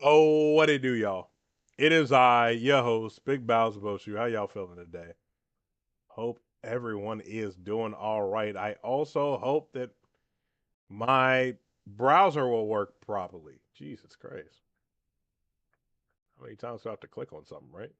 Oh, what it do, y'all? It is I, your host, Big Bowser Boshu. How y'all feeling today? Hope everyone is doing all right. I also hope that my browser will work properly. Jesus Christ. How many times do I have to click on something, right?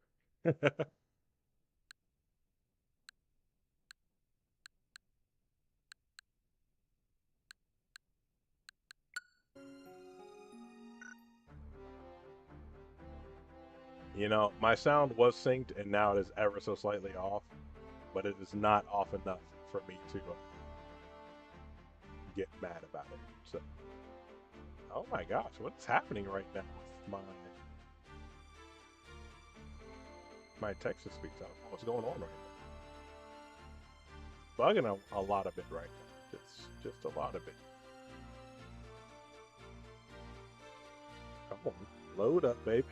My sound was synced and now it is ever so slightly off, but it is not off enough for me to get mad about it. So, oh my gosh, what is happening right now with my text to speech? I don't know what's going on right now. Bugging a lot of it right now. Just a lot of it. Come on, load up, baby.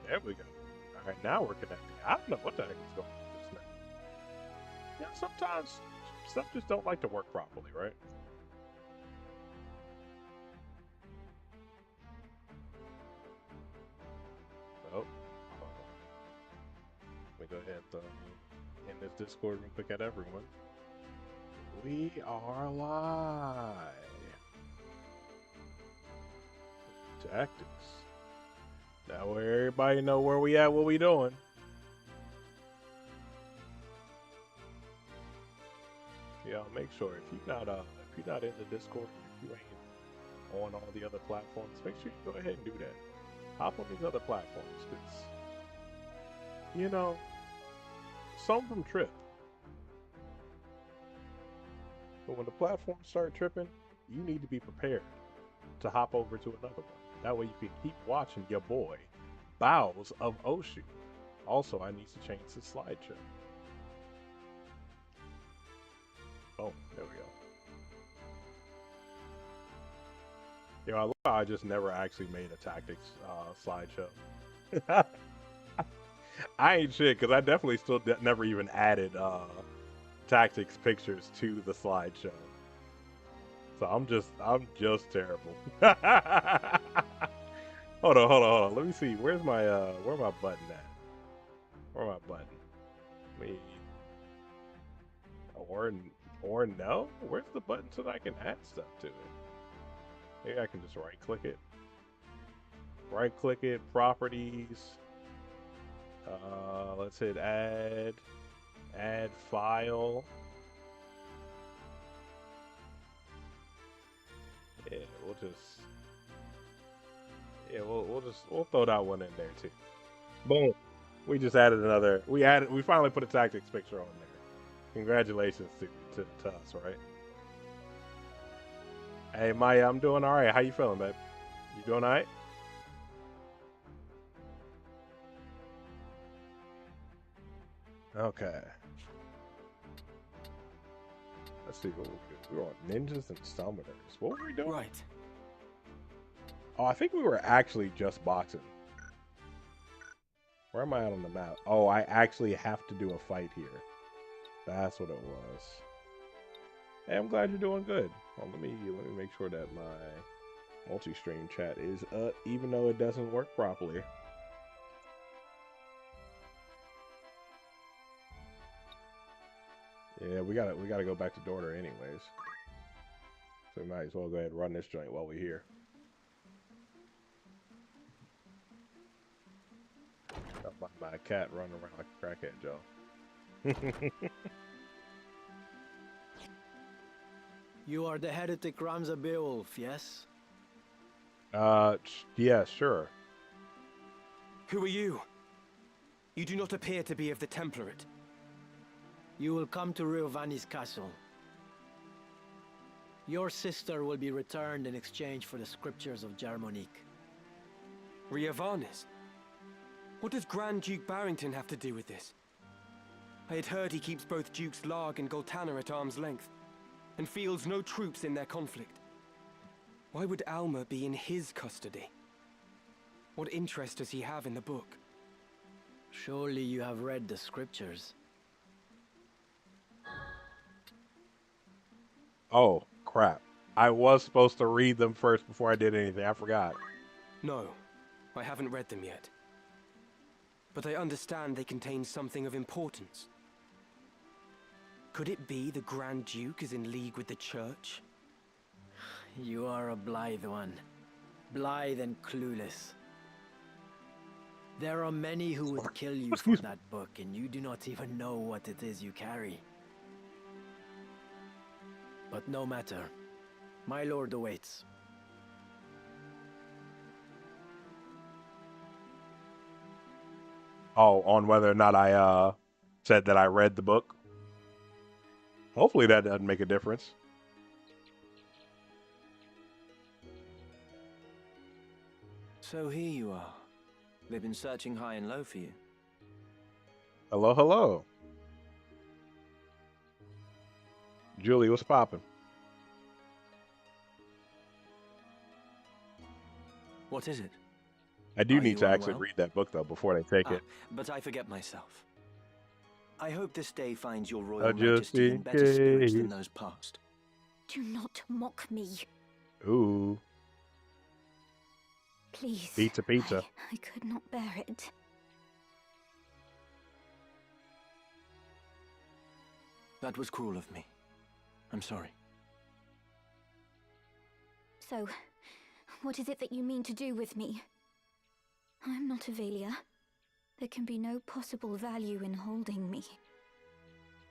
There we go. All right, now we're connecting. I don't know what the heck is going on just now. Sometimes stuff just don't like to work properly, right? Oh, let me go ahead and in this Discord real quick at everyone. We are live. Tactics. Now everybody know where we at, what we doing. Yeah, make sure if you're not in the Discord, if you ain't on all the other platforms, make sure you go ahead and do that. Hop on these other platforms, because you know some of them trip, but when the platforms start tripping, you need to be prepared to hop over to another one. That way you can keep watching your boy, Bows of Oshu. Also, I need to change the slideshow. Oh, there we go. I love how I just never actually made a tactics slideshow. I ain't shit because I definitely still never even added tactics pictures to the slideshow. So I'm just terrible. hold on. Let me see. Where my button at? Where my button? Me or or no? Where's the button so that I can add stuff to it? Maybe I can just right click it. Right click it, properties. Let's hit add file. Yeah, we'll throw that one in there too. Boom. We just added another. We finally put a tactics picture on there. Congratulations to us, right? Hey Maya, I'm doing all right. How you feeling, babe? You doing all right? Okay. Let's see what we were on ninjas and summoners. What were we doing? Right. Oh, I think we were actually just boxing. Where am I at on the map? Oh, I actually have to do a fight here. That's what it was. Hey, I'm glad you're doing good. Let me make sure that my multi-stream chat is up, even though it doesn't work properly. Yeah, we gotta go back to Dorter anyways. So we might as well go ahead and run this joint while we're here. My cat running around like a crackhead, Joe. You are the heretic Ramza Beowulf, yes? Yeah, sure. Who are you? You do not appear to be of the Template. You will come to Riovani's castle. Your sister will be returned in exchange for the scriptures of Jarmonique. Riovanis? What does Grand Duke Barrington have to do with this? I had heard he keeps both Dukes Larg and Goltana at arm's length, and fields no troops in their conflict. Why would Alma be in his custody? What interest does he have in the book? Surely you have read the scriptures. Oh, crap. I was supposed to read them first before I did anything. I forgot. No, I haven't read them yet. But I understand they contain something of importance. Could it be the Grand Duke is in league with the Church? You are a blithe one. Blithe and clueless. There are many who would kill you for that book, and you do not even know what it is you carry. But no matter. My lord awaits. Oh, on whether or not I said that I read the book. Hopefully that doesn't make a difference. So here you are. They've been searching high and low for you. Hello, hello. Julie, what's poppin'? What is it? I do Are need you to actually unwell? read that book, though, before they take it. But I forget myself. I hope this day finds your royal Just majesty in in better spirits than case. those past. Do not mock me. Ooh, Please. pizza, pizza. I could not bear it. That was cruel of me. I'm sorry. So, what is it that you mean to do with me? I'm not Avelia. There can be no possible value in holding me.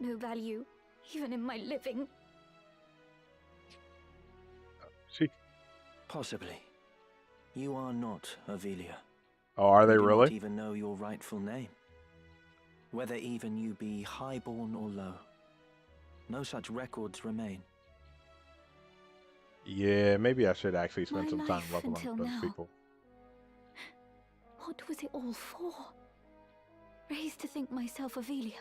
No value, even in my living. She. Possibly. You are not Avelia. Oh, are they You do not really? even know your rightful name. Whether even you be highborn or low. No such records remain. Yeah, maybe I should actually spend My some time life leveling until up those now. people. What was it all for? Raised to think myself Avelia,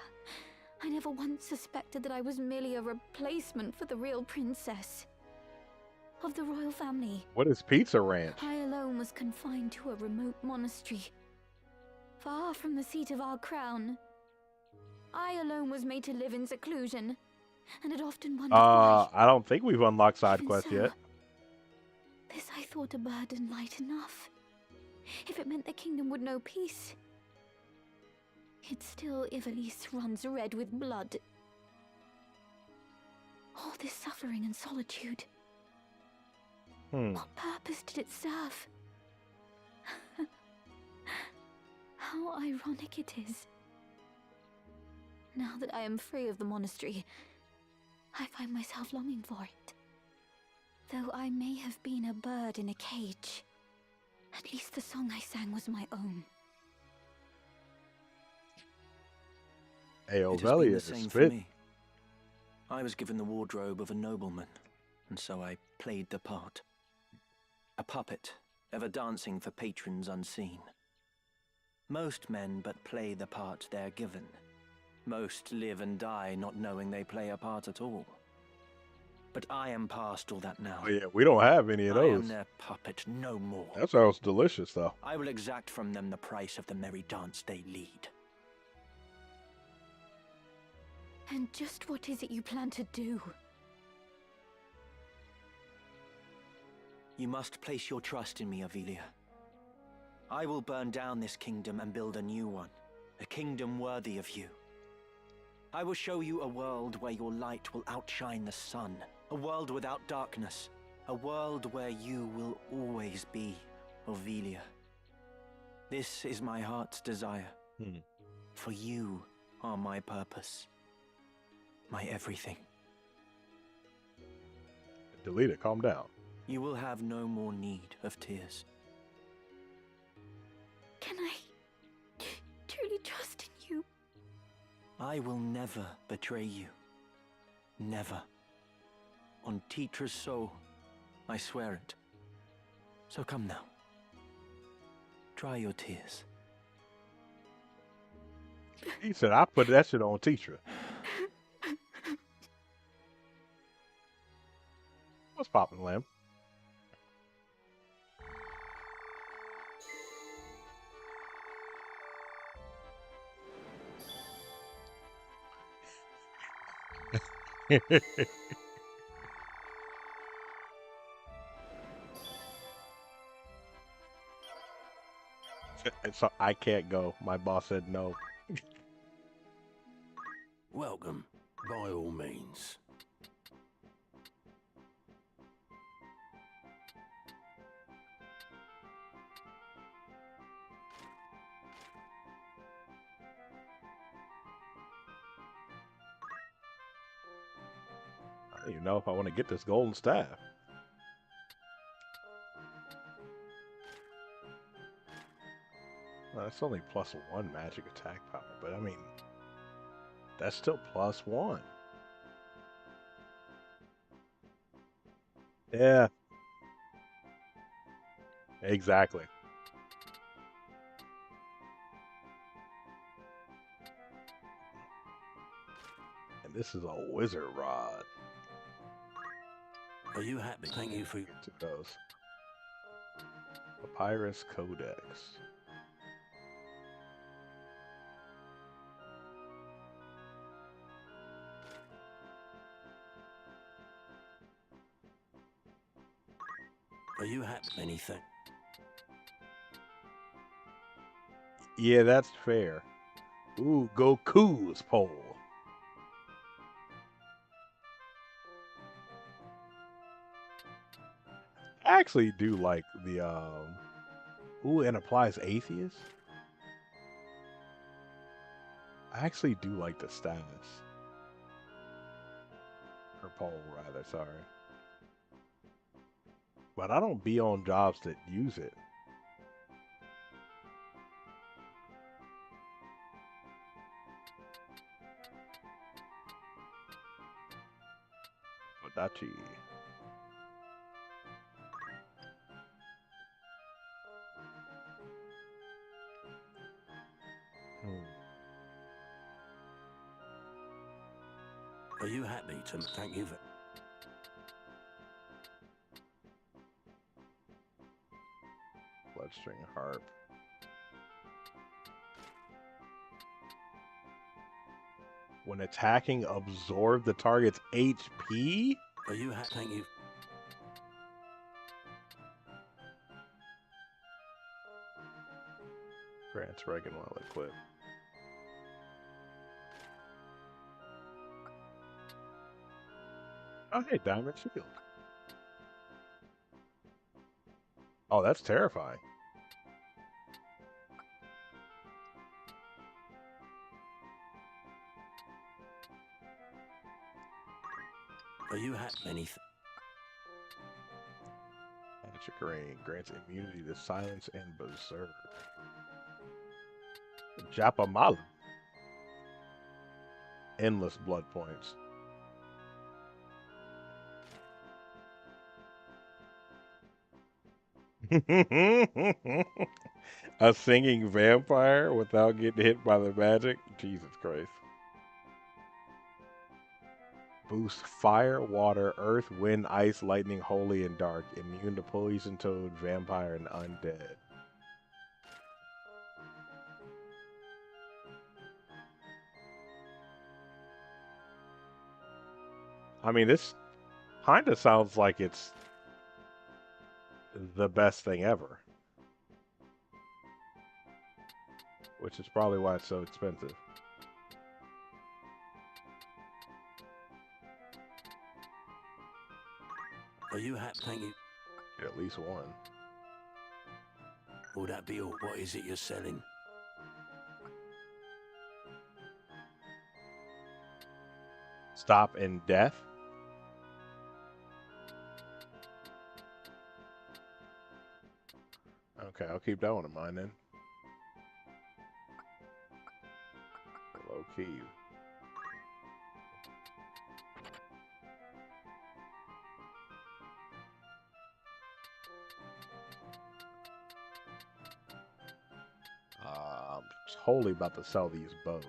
I never once suspected that I was merely a replacement for the real princess. Of the royal family, What is Pizza Ranch? I alone was confined to a remote monastery, far from the seat of our crown. I alone was made to live in seclusion, and had often wondered why. I don't think we've unlocked side Even quests so, yet. this I thought a burden light enough. If it meant the kingdom would know peace. Yet still Ivalice runs red with blood. All this suffering and solitude. What purpose did it serve? How ironic it is. Now that I am free of the monastery, I find myself longing for it. Though I may have been a bird in a cage, at least the song I sang was my own. Hey, It has been Ovelia the is same for spit. me. I was given the wardrobe of a nobleman, and so I played the part. A puppet, ever dancing for patrons unseen. Most men but play the part they're given. Most live and die not knowing they play a part at all. But I am past all that now. Oh yeah, we don't have any of I am those. their puppet no more. That sounds delicious, though. I will exact from them the price of the merry dance they lead. And just what is it you plan to do? You must place your trust in me, Avelia. I will burn down this kingdom and build a new one. A kingdom worthy of you. I will show you a world where your light will outshine the sun. A world without darkness. A world where you will always be Avelia. This is my heart's desire. For you are my purpose. My everything. Delete it. Calm down. You will have no more need of tears. Can I truly trust in you? I will never betray you. Never. On Titra's soul, I swear it. So come now. Dry your tears. He said, I put that shit on teacher. What's poppin', Lamb? So I can't go. My boss said no. Welcome, by all means. I don't even know if I want to get this golden staff. Well, that's only +1 magic attack power, but I mean, that's still +1. Yeah, exactly. And this is a wizard rod. Are you happy? Thank you for... Get to those. Papyrus Codex. Are you happy? Anything? Yeah, that's fair. Ooh, Goku's pole. I actually do like the ooh, and applies atheist. I actually do like the status. Or pole rather, sorry. But I don't be on jobs that use it. Odachi. Hmm. Are you happy to... Thank you for... Bloodstring harp. When attacking, absorb the target's HP? Are you happy? Thank you. Grants Reagan while equipped. Oh, hey, Diamond Shield. Oh, that's terrifying. Are you happy? Anything? Magic Rain grants immunity to Silence and Berserk. Japamalu. Endless blood points. A singing vampire without getting hit by the magic? Jesus Christ. Boost fire, water, earth, wind, ice, lightning, holy, and dark. Immune to poison, toad, vampire, and undead. I mean, this kind of sounds like it's the best thing ever. Which is probably why it's so expensive. Are you happy? Thank you. Get at least one. Will that be all? What is it you're selling? Stop in death. Okay, I'll keep that one in mind then. Low key. I'm totally about to sell these bows.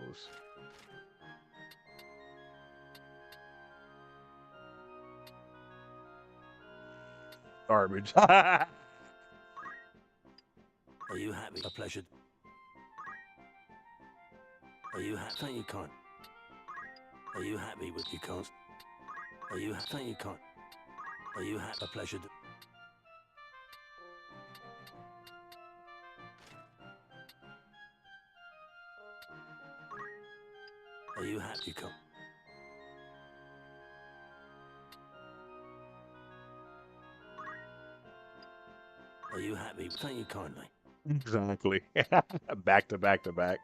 Garbage. Are you happy? A pleasure. Are you happy? Thank you, can't. Are you happy with you can't? Are you happy? Thank you, can't. Are you happy? A pleasure. Are you happy? Thank you kindly. Exactly. Back to back to back.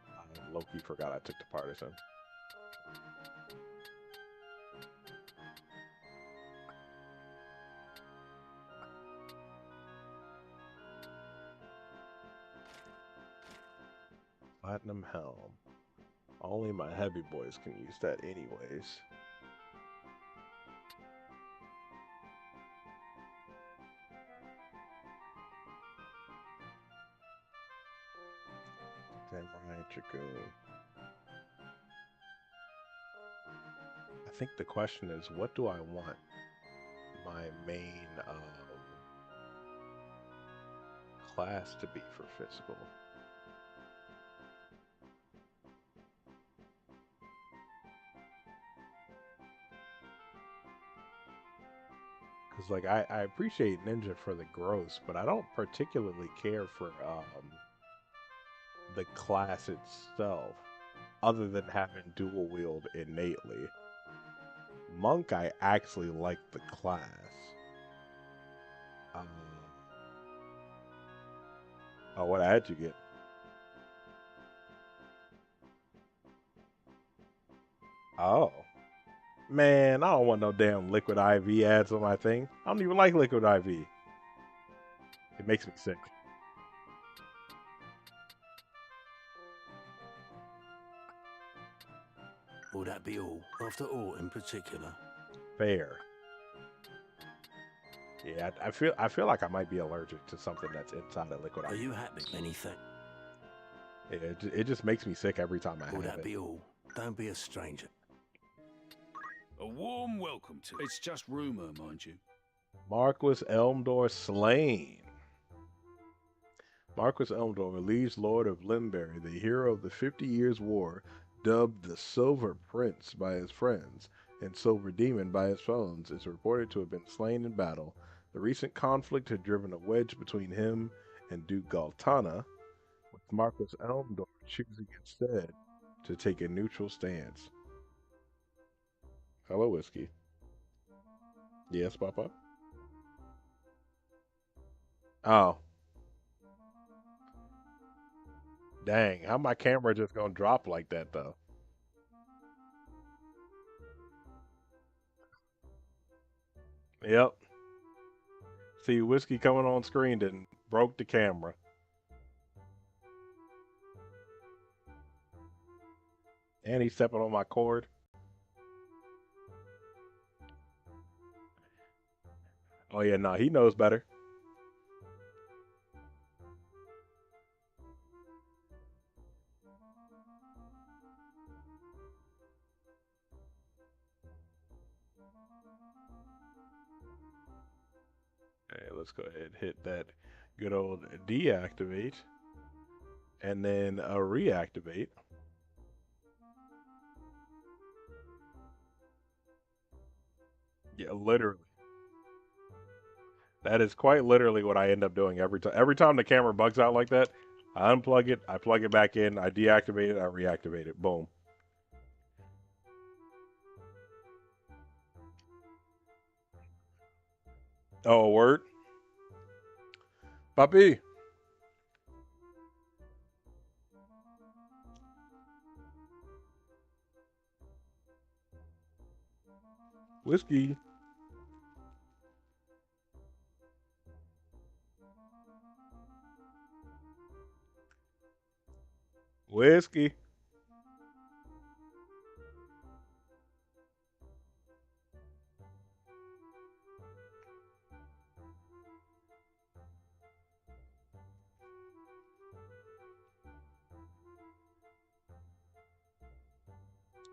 I low-key forgot I took the partisan. Platinum Helm. Only my heavy boys can use that anyways. Samurai Dragoon. I think the question is, what do I want my main class to be for physical? Because like I appreciate ninja for the gross, but I don't particularly care for the class itself, other than having dual wield innately. Monk, I actually like the class. Um, oh, what ad you get? Oh, man, I don't want no damn Liquid IV ads on my thing. I don't even like Liquid IV. It makes me sick. Will that be all? After all, in particular. Fair. Yeah, I feel like I might be allergic to something that's inside of Liquid Are IV. you happy? Anything? Yeah, it just makes me sick every time I Will have that it. be all? Don't be a stranger. A warm welcome to. It's just rumor, mind you. Marquis Elmdor slain. Marquis Elmdor, liege lord of Limberry, the hero of the 50 Years' War, dubbed the Silver Prince by his friends and Silver Demon by his foes, is reported to have been slain in battle. The recent conflict had driven a wedge between him and Duke Galtana, with Marquis Elmdor choosing instead to take a neutral stance. Hello, Whiskey. Yes, Papa? Oh, dang. How my camera just gonna drop like that, though? Yep. See, Whiskey coming on screen didn't broke the camera. And he's stepping on my cord. Oh, yeah, no, he knows better. Okay, let's go ahead and hit that good old deactivate and then reactivate. Yeah, literally. That is quite literally what I end up doing every time. Every time the camera bugs out like that, I unplug it, I plug it back in, I deactivate it, I reactivate it. Boom. Oh, word? Puppy. Whiskey. Whiskey.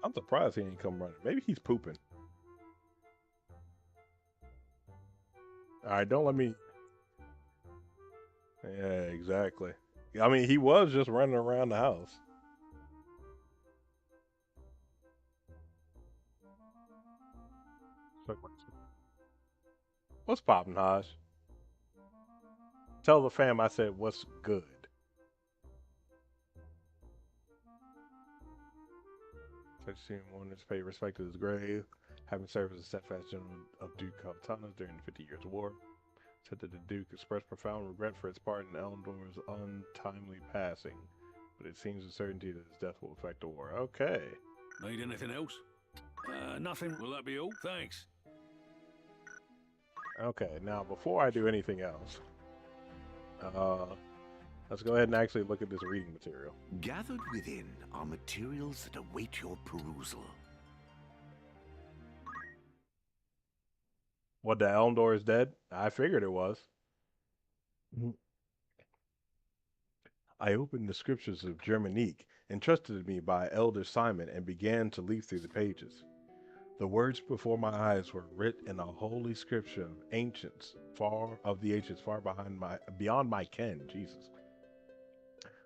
I'm surprised he ain't come running. Maybe he's pooping. All right, don't let me. Yeah, exactly. I mean, he was just running around the house. What's poppin', Haj? Tell the fam I said what's good. Such wanted to pay respect to his grave, having served as a steadfast general of Duke Caltana during the 50 Years' War. Said that the Duke expressed profound regret for his part in Elendor's untimely passing, but it seems a certainty that his death will affect the war. Okay. Need anything else? Nothing. Will that be all? Thanks. Okay, now before I do anything else, uh, let's go ahead and actually look at this reading material. Gathered within are materials that await your perusal. What, the Elendor is dead? I figured it was. I opened the scriptures of Germanique, entrusted to me by Elder Simon, and began to leaf through the pages. The words before my eyes were writ in a holy scripture of the ancients far beyond my ken, Jesus.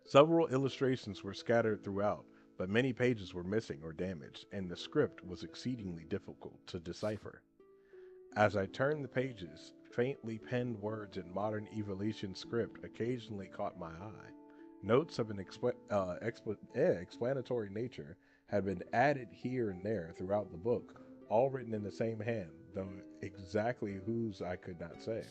Several illustrations were scattered throughout, but many pages were missing or damaged, and the script was exceedingly difficult to decipher. As I turned the pages, faintly penned words in modern Evolution script occasionally caught my eye. Notes of an explanatory nature had been added here and there throughout the book, all written in the same hand, though exactly whose I could not say.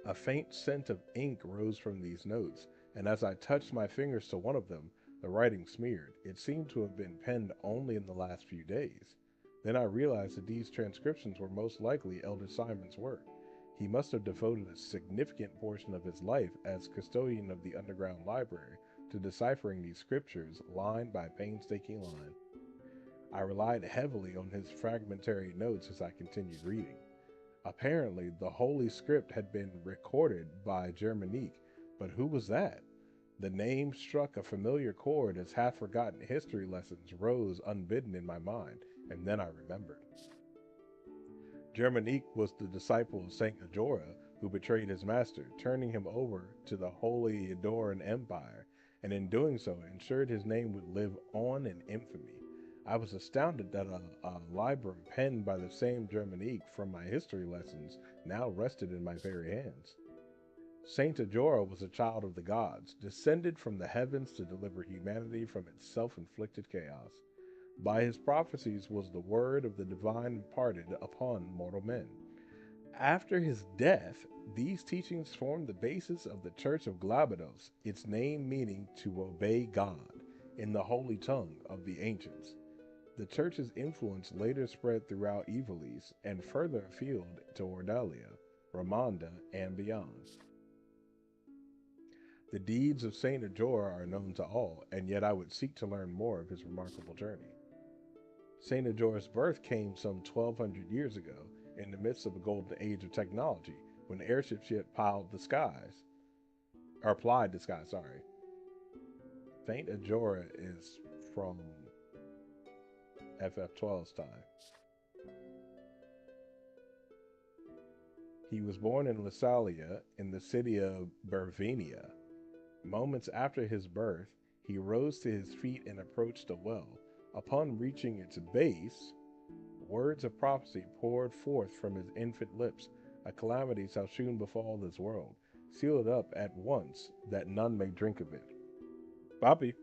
A faint scent of ink rose from these notes, and as I touched my fingers to one of them, the writing smeared. It seemed to have been penned only in the last few days. Then I realized that these transcriptions were most likely Elder Simon's work. He must have devoted a significant portion of his life as custodian of the underground library to deciphering these scriptures line by painstaking line. I relied heavily on his fragmentary notes as I continued reading. Apparently, the Holy Script had been recorded by Germanique, but who was that? The name struck a familiar chord as half-forgotten history lessons rose unbidden in my mind, and then I remembered. Germanique was the disciple of Saint Ajora who betrayed his master, turning him over to the Holy Edoran Empire, and in doing so ensured his name would live on in infamy. I was astounded that a librum penned by the same Germanique from my history lessons now rested in my very hands. Saint Ajora was a child of the gods, descended from the heavens to deliver humanity from its self-inflicted chaos. By his prophecies was the word of the divine imparted upon mortal men. After his death, these teachings formed the basis of the Church of Glabados, its name meaning to obey God, in the holy tongue of the ancients. The church's influence later spread throughout Ivalice and further afield to Ordalia, Ramonda, and beyond. The deeds of Saint Ajora are known to all, and yet I would seek to learn more of his remarkable journey. Saint Ajora's birth came some 1,200 years ago, in the midst of a golden age of technology, when airships yet plied the skies. Saint Ajora is from FF12's time. He was born in Lassalia, in the city of Bervinia. Moments after his birth, he rose to his feet and approached the well. Upon reaching its base, words of prophecy poured forth from his infant lips. A calamity shall soon befall this world. Seal it up at once, that none may drink of it. Papi.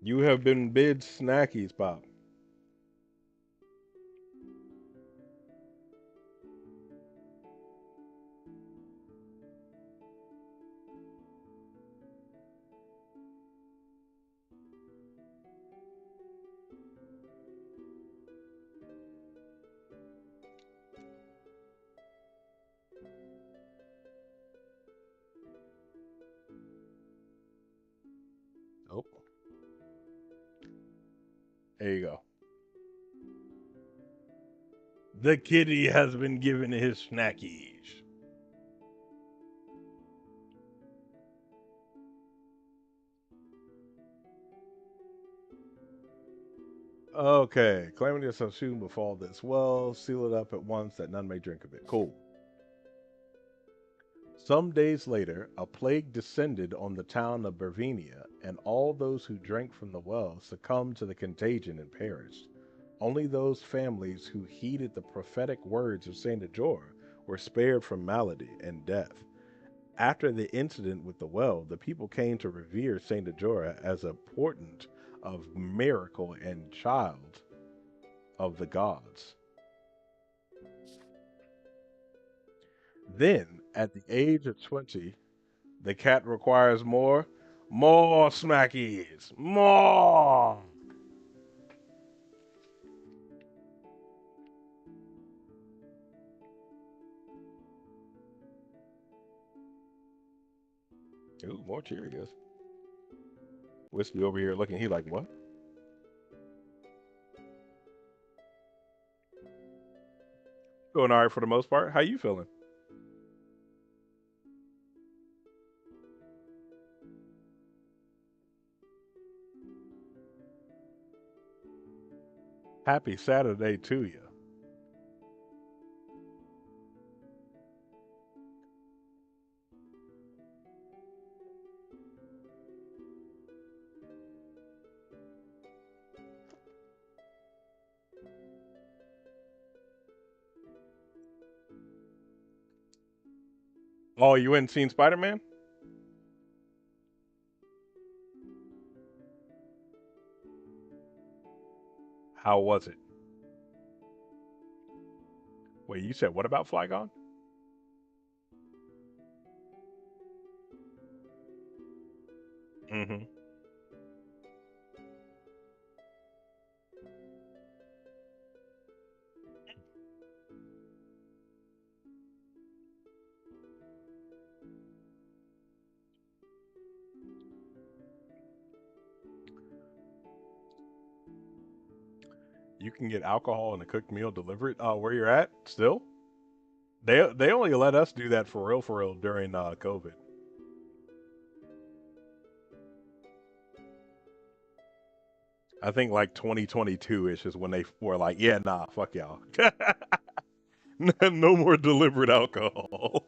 You have been bid snackies, Pop. Oh, there you go. The kitty has been given his snackies. Okay, calamity shall soon befall this well. Seal it up at once that none may drink of it. Cool. Some days later, a plague descended on the town of Bervinia, and all those who drank from the well succumbed to the contagion and perished. Only those families who heeded the prophetic words of Saint Ajor were spared from malady and death. After the incident with the well, the people came to revere Saint Ajora as a portent of miracle and child of the gods. Then, at the age of 20, the cat requires more smackies, more. Ooh, more Cheerios. Wispy over here looking, he like, what? Doing all right for the most part. How you feeling? Happy Saturday to you. Oh, you went and seen Spider Man? How was it? Wait, you said what about Flygon? Mm-hmm. You can get alcohol and a cooked meal delivered where you're at still. They only let us do that for real during COVID. I think like 2022 ish is when they were like, yeah, nah, fuck y'all. No more delivered alcohol.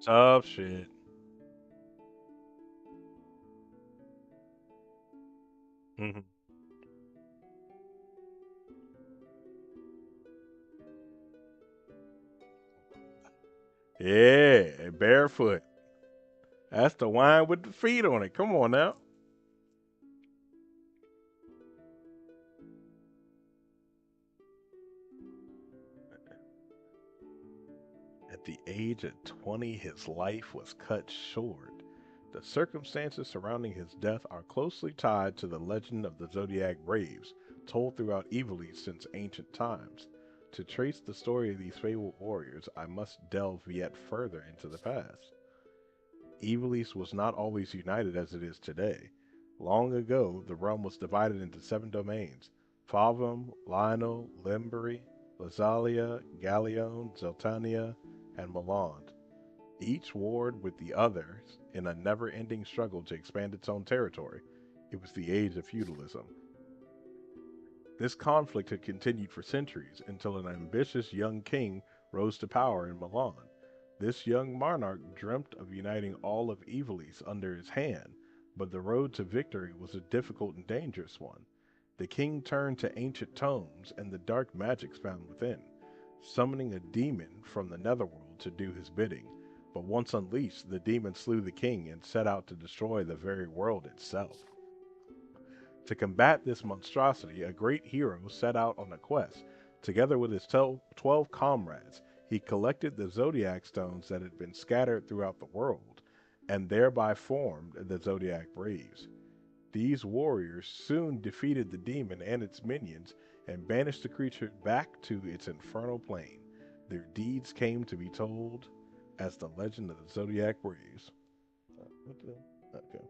Tough shit. Hmm. Yeah, barefoot. That's the wine with the feet on it. Come on now. At the age of 20, his life was cut short. The circumstances surrounding his death are closely tied to the legend of the Zodiac Braves, told throughout Evilise since ancient times. To trace the story of these fabled warriors, I must delve yet further into the past. Evilise was not always united as it is today. Long ago, the realm was divided into 7 domains: Favum, Lionel, Limbury, Lazalia, Galleon, Zeltania, and Milan. Each warred with the others in a never ending struggle to expand its own territory. It was the age of feudalism. This conflict had continued for centuries until an ambitious young king rose to power in Milan. This young monarch dreamt of uniting all of Ivalice under his hand, but the road to victory was a difficult and dangerous one. The king turned to ancient tomes and the dark magics found within, summoning a demon from the netherworld to do his bidding. But once unleashed, the demon slew the king and set out to destroy the very world itself. To combat this monstrosity, a great hero set out on a quest. Together with his 12 comrades, he collected the zodiac stones that had been scattered throughout the world, and thereby formed the Zodiac Braves. These warriors soon defeated the demon and its minions and banished the creature back to its infernal plane. Their deeds came to be told as the legend of the Zodiac Braves. What the? Okay.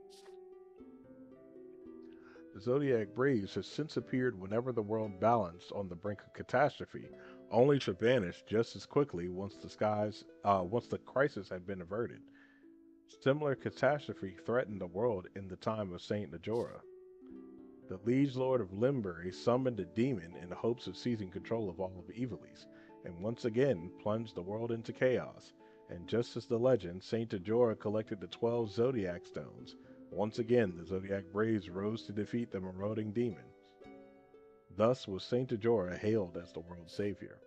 The Zodiac Braves has since appeared whenever the world balanced on the brink of catastrophe, only to vanish just as quickly once the crisis had been averted. Similar catastrophe threatened the world in the time of Saint Najora. The liege lord of Limbury summoned a demon in hopes of seizing control of all of Ivalice, and once again plunged the world into chaos. And just as the legend, Saint Ajora collected the 12 zodiac stones. Once again, the Zodiac Braves rose to defeat the marauding demon. Thus was Saint Ajora hailed as the world's savior.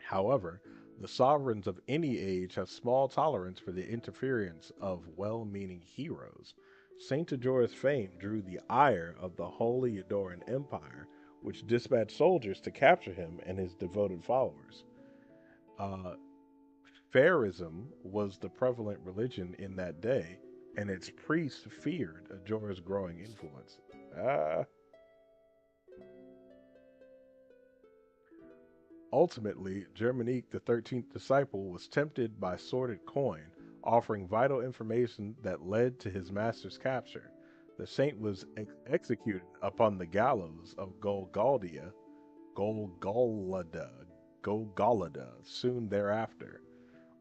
However, the sovereigns of any age have small tolerance for the interference of well meaning heroes. Saint Ajora's fame drew the ire of the Holy Edoran Empire, which dispatched soldiers to capture him and his devoted followers. Uh, Pharaohism was the prevalent religion in that day, and its priests feared Ajora's growing influence. Ah, Ultimately, Germanique, the 13th disciple, was tempted by sordid coin, offering vital information that led to his master's capture. The saint was executed upon the gallows of Golgolada, Golgolada soon thereafter.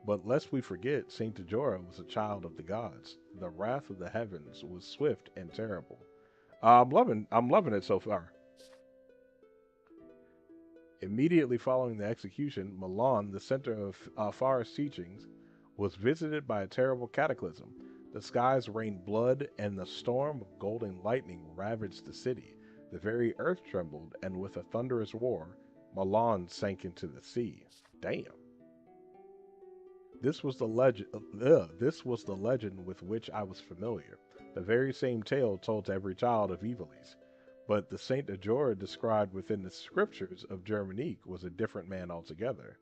But lest we forget, Saint Ajora was a child of the gods. The wrath of the heavens was swift and terrible. I'm loving it so far. Immediately following the execution, Milan, the center of Farah's teachings, was visited by a terrible cataclysm. The skies rained blood, and the storm of golden lightning ravaged the city. The very earth trembled, and with a thunderous roar, Milan sank into the sea. Damn. This was the legend. This was the legend with which I was familiar. The very same tale told to every child of Ivalice. But the Saint Ajora described within the scriptures of Germanique was a different man altogether.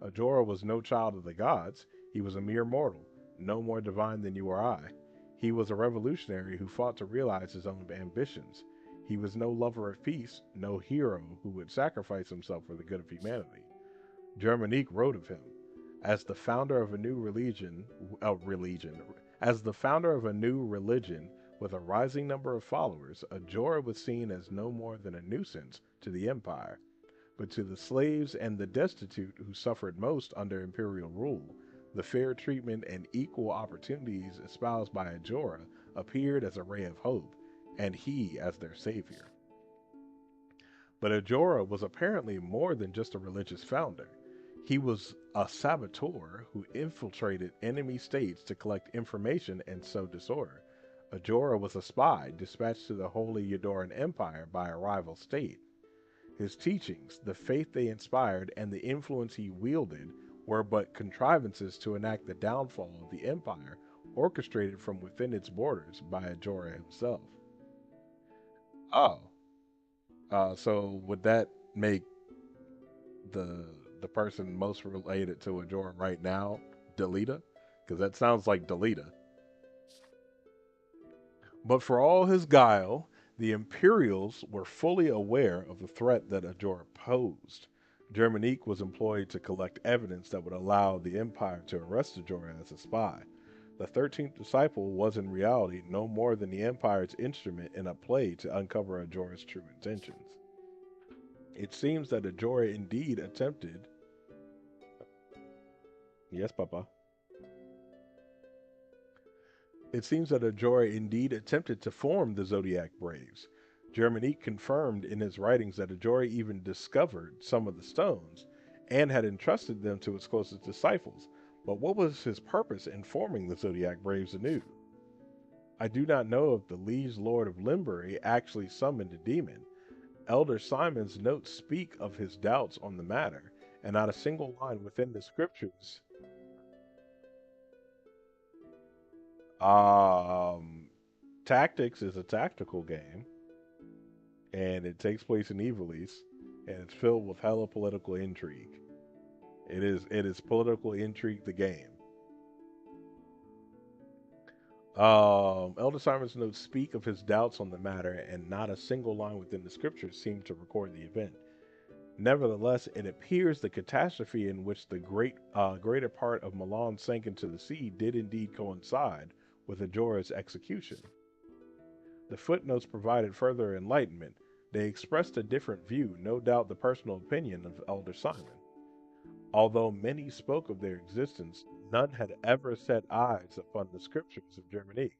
Ajora was no child of the gods. He was a mere mortal, no more divine than you or I. He was a revolutionary who fought to realize his own ambitions. He was no lover of peace, no hero who would sacrifice himself for the good of humanity. Germanique wrote of him as the founder of a new as the founder of a new religion with a rising number of followers. Ajora was seen as no more than a nuisance to the empire, but to the slaves and the destitute who suffered most under imperial rule, the fair treatment and equal opportunities espoused by Ajora appeared as a ray of hope, and he as their savior. But Ajora was apparently more than just a religious founder. He was a saboteur who infiltrated enemy states to collect information and sow disorder. Ajora was a spy dispatched to the Holy Edoran Empire by a rival state. His teachings, the faith they inspired, and the influence he wielded were but contrivances to enact the downfall of the empire, orchestrated from within its borders by Ajora himself. Oh, so would that make the the person most related to Ajora right now Delita? Because that sounds like Delita. But for all his guile, the Imperials were fully aware of the threat that Ajor posed. Germanique was employed to collect evidence that would allow the Empire to arrest Ajor as a spy. The 13th disciple was in reality no more than the Empire's instrument in a play to uncover Ajor's true intentions. It seems that Ajor indeed attempted. Yes, Papa. It seems that Ajora indeed attempted to form the Zodiac Braves. Germanique confirmed in his writings that Ajora even discovered some of the stones and had entrusted them to its closest disciples. But what was his purpose in forming the Zodiac Braves anew? I do not know if the liege lord of Limbury actually summoned a demon. Elder Simon's notes speak of his doubts on the matter, and not a single line within the scriptures. Um, Tactics is a tactical game, and it takes place in Ivalice, and it's filled with hella political intrigue. It is political intrigue the game. Elder Simon's notes speak of his doubts on the matter, and not a single line within the scriptures seemed to record the event. Nevertheless, it appears the catastrophe in which the greater part of Milan sank into the sea did indeed coincide with Ajora's execution. The footnotes provided further enlightenment. They expressed a different view, no doubt the personal opinion of Elder Simon. Although many spoke of their existence, none had ever set eyes upon the scriptures of Germany.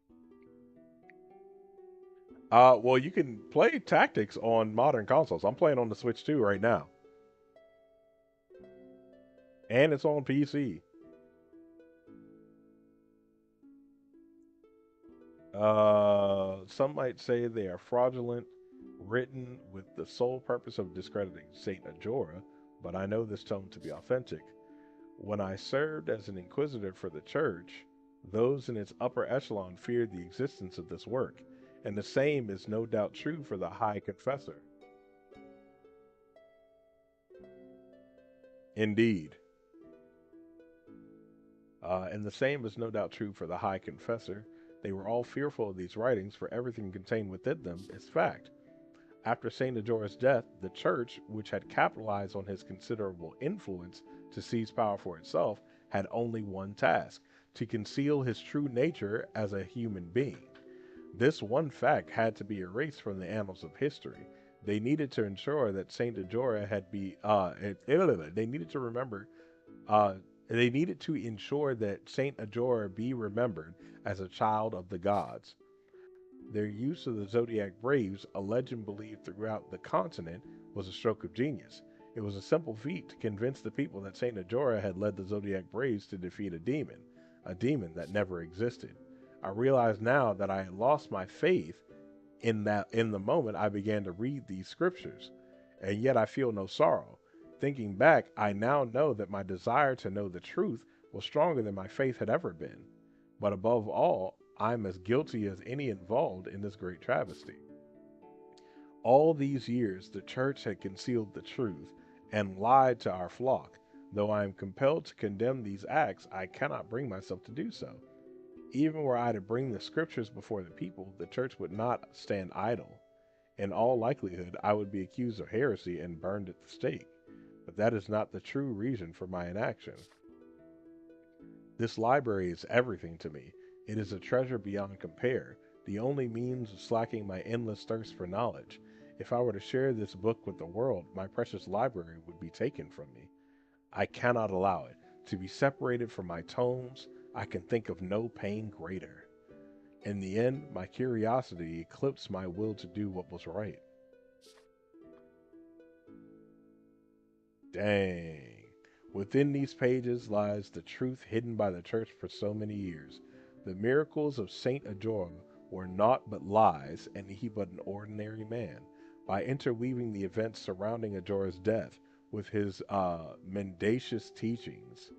Well, you can play Tactics on modern consoles. I'm playing on the Switch 2 right now, and it's on PC. Some might say they are fraudulent, written with the sole purpose of discrediting Saint Ajora, but I know this tone to be authentic. When I served as an inquisitor for the church, those in its upper echelon feared the existence of this work, and the same is no doubt true for the High Confessor. Indeed. And the same is no doubt true for the High Confessor. They were all fearful of these writings, for everything contained within them is fact. After St. Ajora's death, the Church, which had capitalized on his considerable influence to seize power for itself, had only one task: to conceal his true nature as a human being. This one fact had to be erased from the annals of history. They needed to ensure that Saint Ajora had be they needed to remember uh, they needed to ensure that Saint Ajora be remembered as a child of the gods. Their use of the Zodiac Braves, a legend believed throughout the continent, was a stroke of genius. It was a simple feat to convince the people that Saint Ajora had led the Zodiac Braves to defeat a demon that never existed. I realize now that I had lost my faith in the moment I began to read these scriptures, and yet I feel no sorrow. Thinking back, I now know that my desire to know the truth was stronger than my faith had ever been. But above all, I'm as guilty as any involved in this great travesty. All these years, the church had concealed the truth and lied to our flock. Though I am compelled to condemn these acts, I cannot bring myself to do so. Even were I to bring the scriptures before the people, the church would not stand idle. In all likelihood, I would be accused of heresy and burned at the stake. But that is not the true reason for my inaction. This library is everything to me. It is a treasure beyond compare, the only means of slacking my endless thirst for knowledge. If I were to share this book with the world, my precious library would be taken from me. I cannot allow it. To be separated from my tomes, I can think of no pain greater. In the end, my curiosity eclipsed my will to do what was right. Dang. Within these pages lies the truth hidden by the church for so many years. The miracles of Saint Ajora were naught but lies, and he but an ordinary man. By interweaving the events surrounding Ajora's death with his mendacious teachings,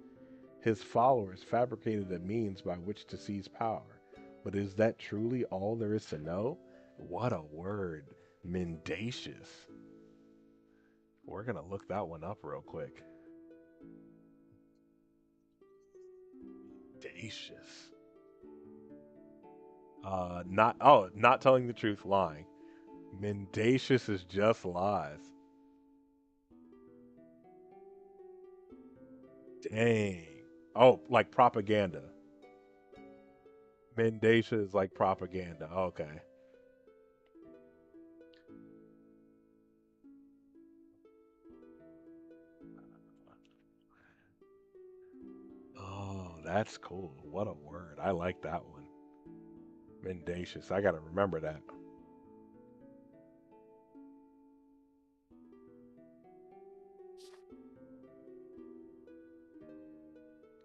his followers fabricated a means by which to seize power. But is that truly all there is to know? What a word. Mendacious. We're going to look that one up real quick. Mendacious. Not telling the truth, lying. Mendacious is just lies. Dang. Oh, like propaganda. Mendacious is like propaganda. Okay. Oh, that's cool. What a word. I like that one. Mendacious. I got to remember that.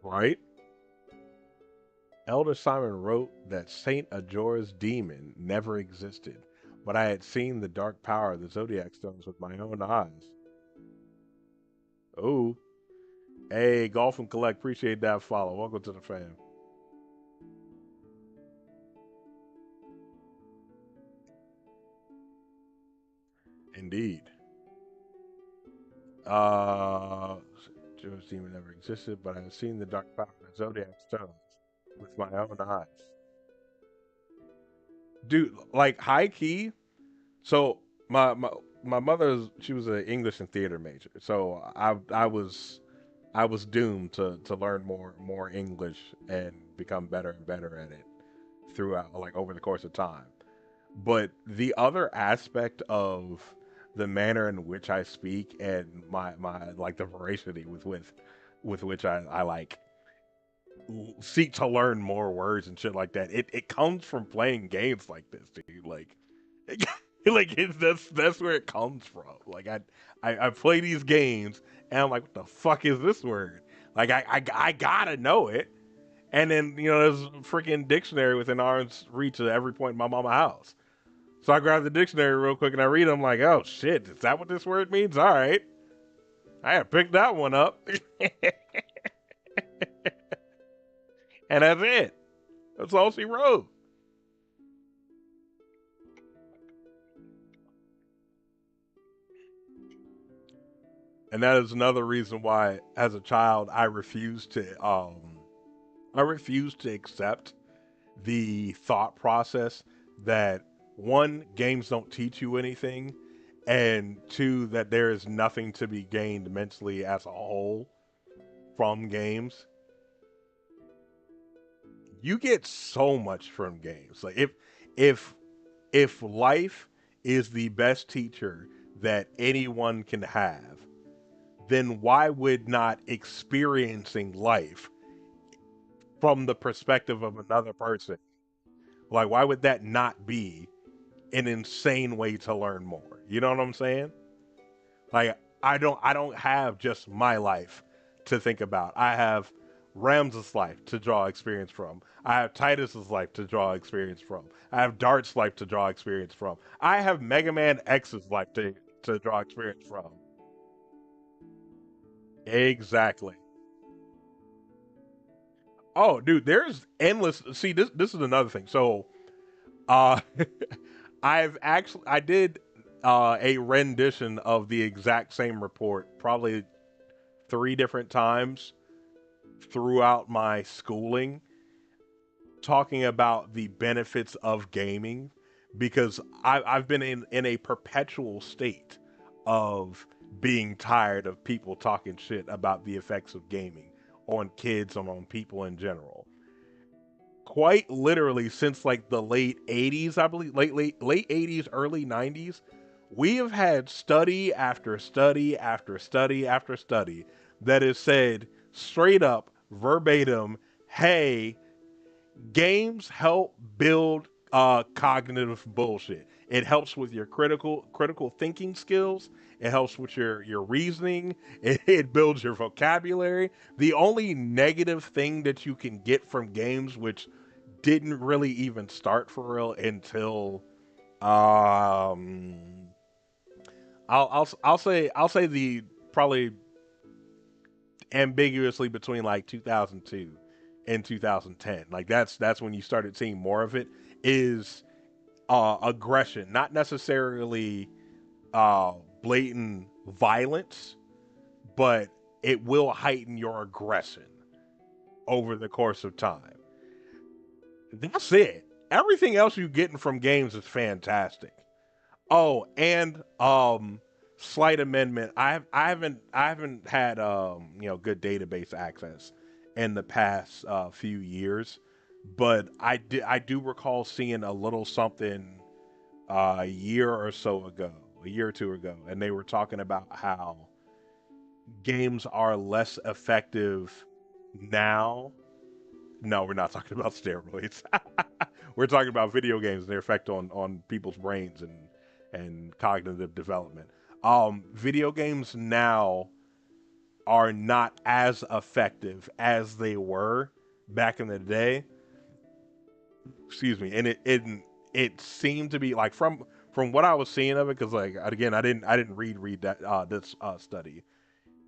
Right? Elder Simon wrote that Saint Ajora's demon never existed, but I had seen the dark power of the Zodiac stones with my own eyes. Oh, hey, Golf and Collect, appreciate that follow. Welcome to the fam. Indeed. Uh, Ajora's demon never existed, but I had seen the dark power of the Zodiac stones with my own eyes. Dude, like high key. So my mother, she was an English and theater major, so I was doomed to learn more English and become better and better at it throughout, like, over the course of time. But the other aspect of the manner in which I speak and my like the voracity with which I like seek to learn more words and shit like that. It comes from playing games like this, dude. Like, that's where it comes from. Like I play these games and I'm like, what the fuck is this word? Like I gotta know it. And then there's a freaking dictionary within arm's reach at every point in my mama house. So I grab the dictionary real quick and I read. I'm like, oh shit, is that what this word means? All right, I had picked that one up, and that's it. That's all she wrote. And that is another reason why, as a child, I refused to accept the thought process that one, games don't teach you anything, and two, that there is nothing to be gained mentally as a whole from games. You get so much from games. Like if if life is the best teacher that anyone can have, then why would not experiencing life from the perspective of another person, like why would that not be an insane way to learn more? You know what I'm saying? Like I don't have just my life to think about. I have Rams's life to draw experience from. I have Titus's life to draw experience from. I have Dart's life to draw experience from. I have Mega Man X's life to draw experience from. Exactly. Oh, dude, there's endless. See, this is another thing. So, uh, I did a rendition of the exact same report, probably three different times throughout my schooling, talking about the benefits of gaming, because I've been in a perpetual state of being tired of people talking shit about the effects of gaming on kids and on people in general. Quite literally since like the late 80s, I believe, late 80s, early 90s, we have had study after study after study after study that has said straight up verbatim, hey, games help build cognitive bullshit. It helps with your critical thinking skills. It helps with your reasoning. It builds your vocabulary. The only negative thing that you can get from games, which didn't really even start for real until um I'll say the probably ambiguously between like 2002 and 2010. Like that's when you started seeing more of it, is aggression, not necessarily uh blatant violence, but it will heighten your aggression over the course of time. That's it. Everything else you're getting from games is fantastic. Oh, and slight amendment. I haven't had good database access in the past few years, but I do recall seeing a little something a year or so ago, a year or two ago, and they were talking about how games are less effective now. No, we're not talking about steroids. We're talking about video games and their effect on people's brains and cognitive development. Video games now are not as effective as they were back in the day. Excuse me, and it seemed to be like from what I was seeing of it, because like again, I didn't read that this study.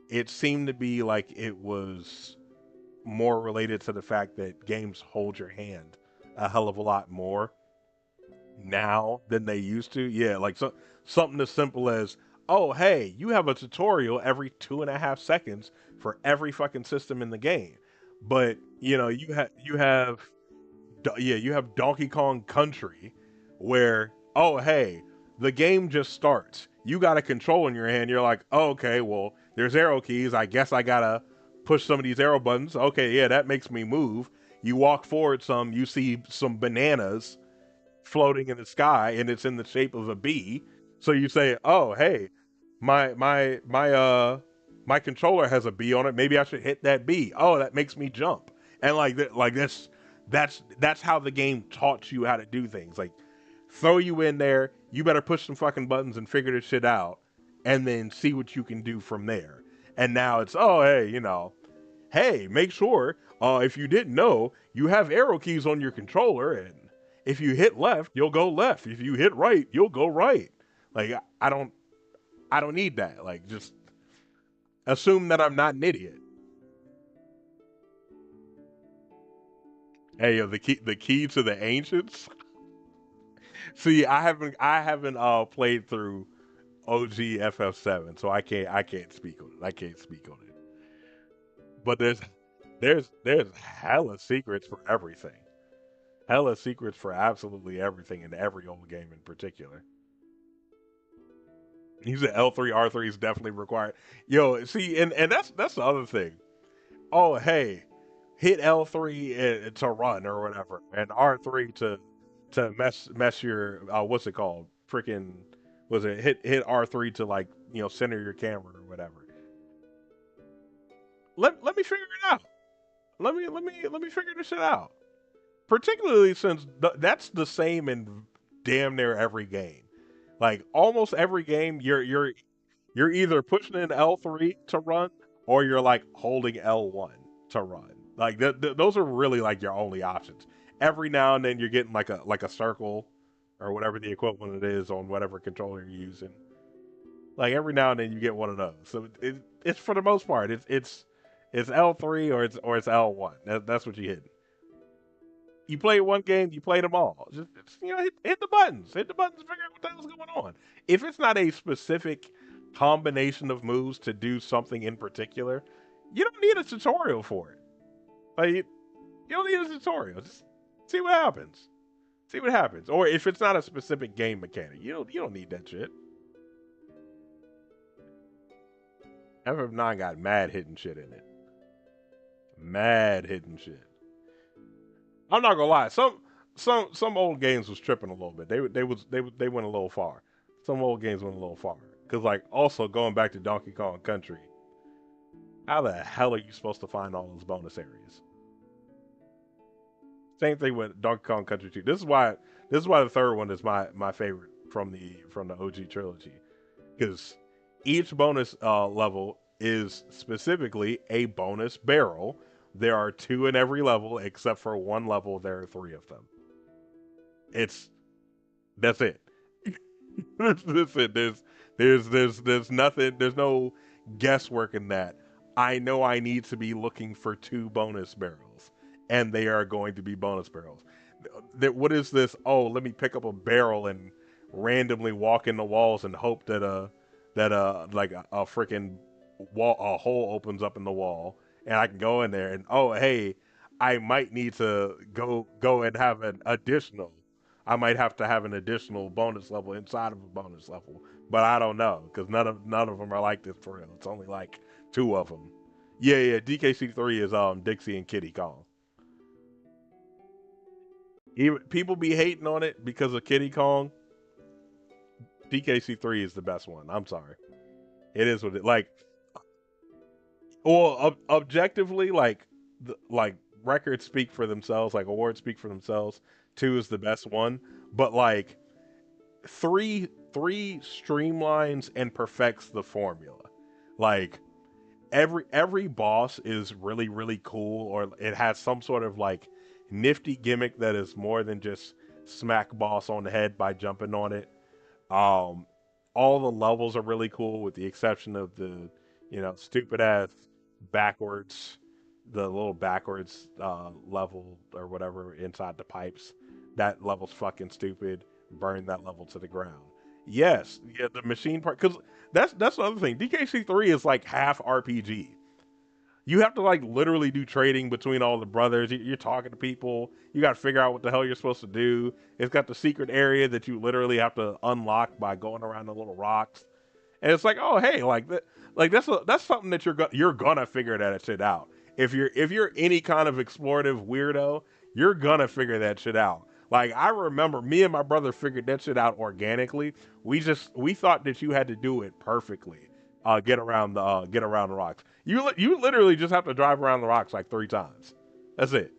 It seemed to be like it was more related to the fact that games hold your hand a hell of a lot more now than they used to. Yeah, like something as simple as, oh hey, you have a tutorial every 2.5 seconds for every fucking system in the game. But you have Donkey Kong Country, where oh hey, the game just starts. You got a control in your hand. You're like, oh, okay, well there's arrow keys. I guess I gotta push some of these arrow buttons. Okay, yeah, that makes me move. You walk forward some. You see some bananas floating in the sky, and it's in the shape of a bee. So you say, "Oh, hey, my controller has a bee on it. Maybe I should hit that bee. Oh, that makes me jump." And like that's how the game taught you how to do things. Like throw you in there, you better push some fucking buttons and figure this shit out, and then see what you can do from there. And now it's, oh hey, hey, make sure if you didn't know, you have arrow keys on your controller, and If you hit left, you'll go left. If you hit right, you'll go right. Like I don't need that. Like just assume that I'm not an idiot. Hey, yo, the key to the ancients. See, I haven't played through OG FF7, so I can't speak on it. I can't speak on it. But there's hella secrets for everything. Hella secrets for absolutely everything in every old game in particular. He said L3 R3 is definitely required. Yo, see, and that's the other thing. Oh, hey, hit L3 to run or whatever, and R3 to mess your what's it called? Freaking was it hit R3 to like center your camera or whatever. Let me figure it out. Let me figure this shit out. Particularly since that's the same in damn near every game. Like almost every game, you're either pushing in L3 to run or you're like holding L1 to run. Like those are really like your only options. Every now and then you're getting like a circle or whatever the equivalent it is on whatever controller you're using. Like every now and then you get one of those. So it's for the most part it's L3 or it's L1. That's what you hit. You play one game, you play them all. Just hit the buttons. Hit the buttons and figure out what the hell's going on. If it's not a specific combination of moves to do something in particular, you don't need a tutorial for it. Like you don't need a tutorial. Just see what happens. See what happens. Or if it's not a specific game mechanic, you don't need that shit. FF9 got mad hidden shit in it. Mad hidden shit. I'm not gonna lie. Some old games was tripping a little bit. They went a little far. Some old games went a little far. Cause like also going back to Donkey Kong Country, how the hell are you supposed to find all those bonus areas? Same thing with Donkey Kong Country 2. This is why the third one is my favorite from the OG trilogy. Because each bonus level is specifically a bonus barrel. There are two in every level, except for one level, there are three of them. It's that's it. That's it. There's nothing. There's no guesswork in that. I know I need to be looking for two bonus barrels, and they are going to be bonus barrels. That what is this? Oh, let me pick up a barrel and randomly walk in the walls and hope that like a freaking wall a hole opens up in the wall and I can go in there and oh hey, I might need to go and have an additional. I might have to have an additional bonus level inside of a bonus level, but I don't know because none of them are like this for real. It's only like two of them. Yeah. DKC3 is Dixie and Kitty Kong. Even people be hating on it because of Kitty Kong. DKC3 is the best one. I'm sorry. It is what it like. Well, objectively, like records speak for themselves, like awards speak for themselves. Two is the best one, but like three streamlines and perfects the formula. Like every boss is really cool, or it has some sort of like nifty gimmick that is more than just smack boss on the head by jumping on it. Um, all the levels are really cool, with the exception of the stupid ass backwards, the little backwards level or whatever inside the pipes. That level's fucking stupid. Burn that level to the ground. Yes, yeah, the machine part, because that's the other thing. DKC3 is like half RPG. You have to like literally do trading between all the brothers. You're talking to people. You got to figure out what the hell you're supposed to do. It's got the secret area that you literally have to unlock by going around the little rocks. And it's like, oh hey, like that, like that's something that you're gonna figure that shit out. If you're any kind of explorative weirdo, you're gonna figure that shit out. Like I remember me and my brother figured that shit out organically. We thought that you had to do it perfectly. Get around the rocks. You literally just have to drive around the rocks like three times. That's it.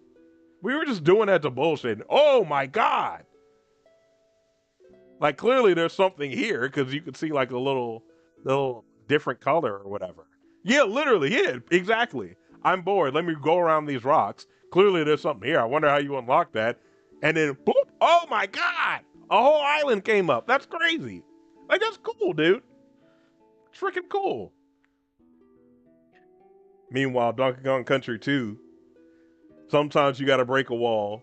We were just doing that to bullshit. Oh my god! Like clearly there's something here because you could see like a little different color or whatever. Yeah, literally, yeah, exactly. I'm bored. Let me go around these rocks. Clearly there's something here. I wonder how you unlock that. And then, boop, oh my God, a whole island came up. That's crazy. Like, that's cool, dude. It's freaking cool. Meanwhile, Donkey Kong Country 2, sometimes you gotta break a wall.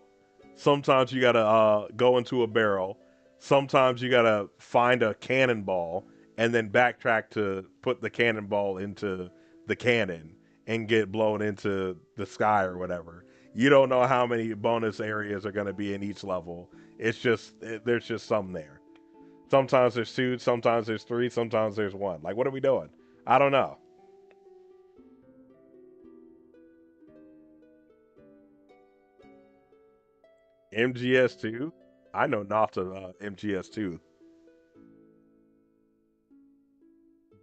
Sometimes you gotta go into a barrel. Sometimes you gotta find a cannonball and then backtrack to put the cannonball into the cannon and get blown into the sky or whatever. You don't know how many bonus areas are gonna be in each level. It's just there's just some there. Sometimes there's two, sometimes there's three, sometimes there's one. Like, what are we doing? I don't know. MGS2? I know not of MGS2.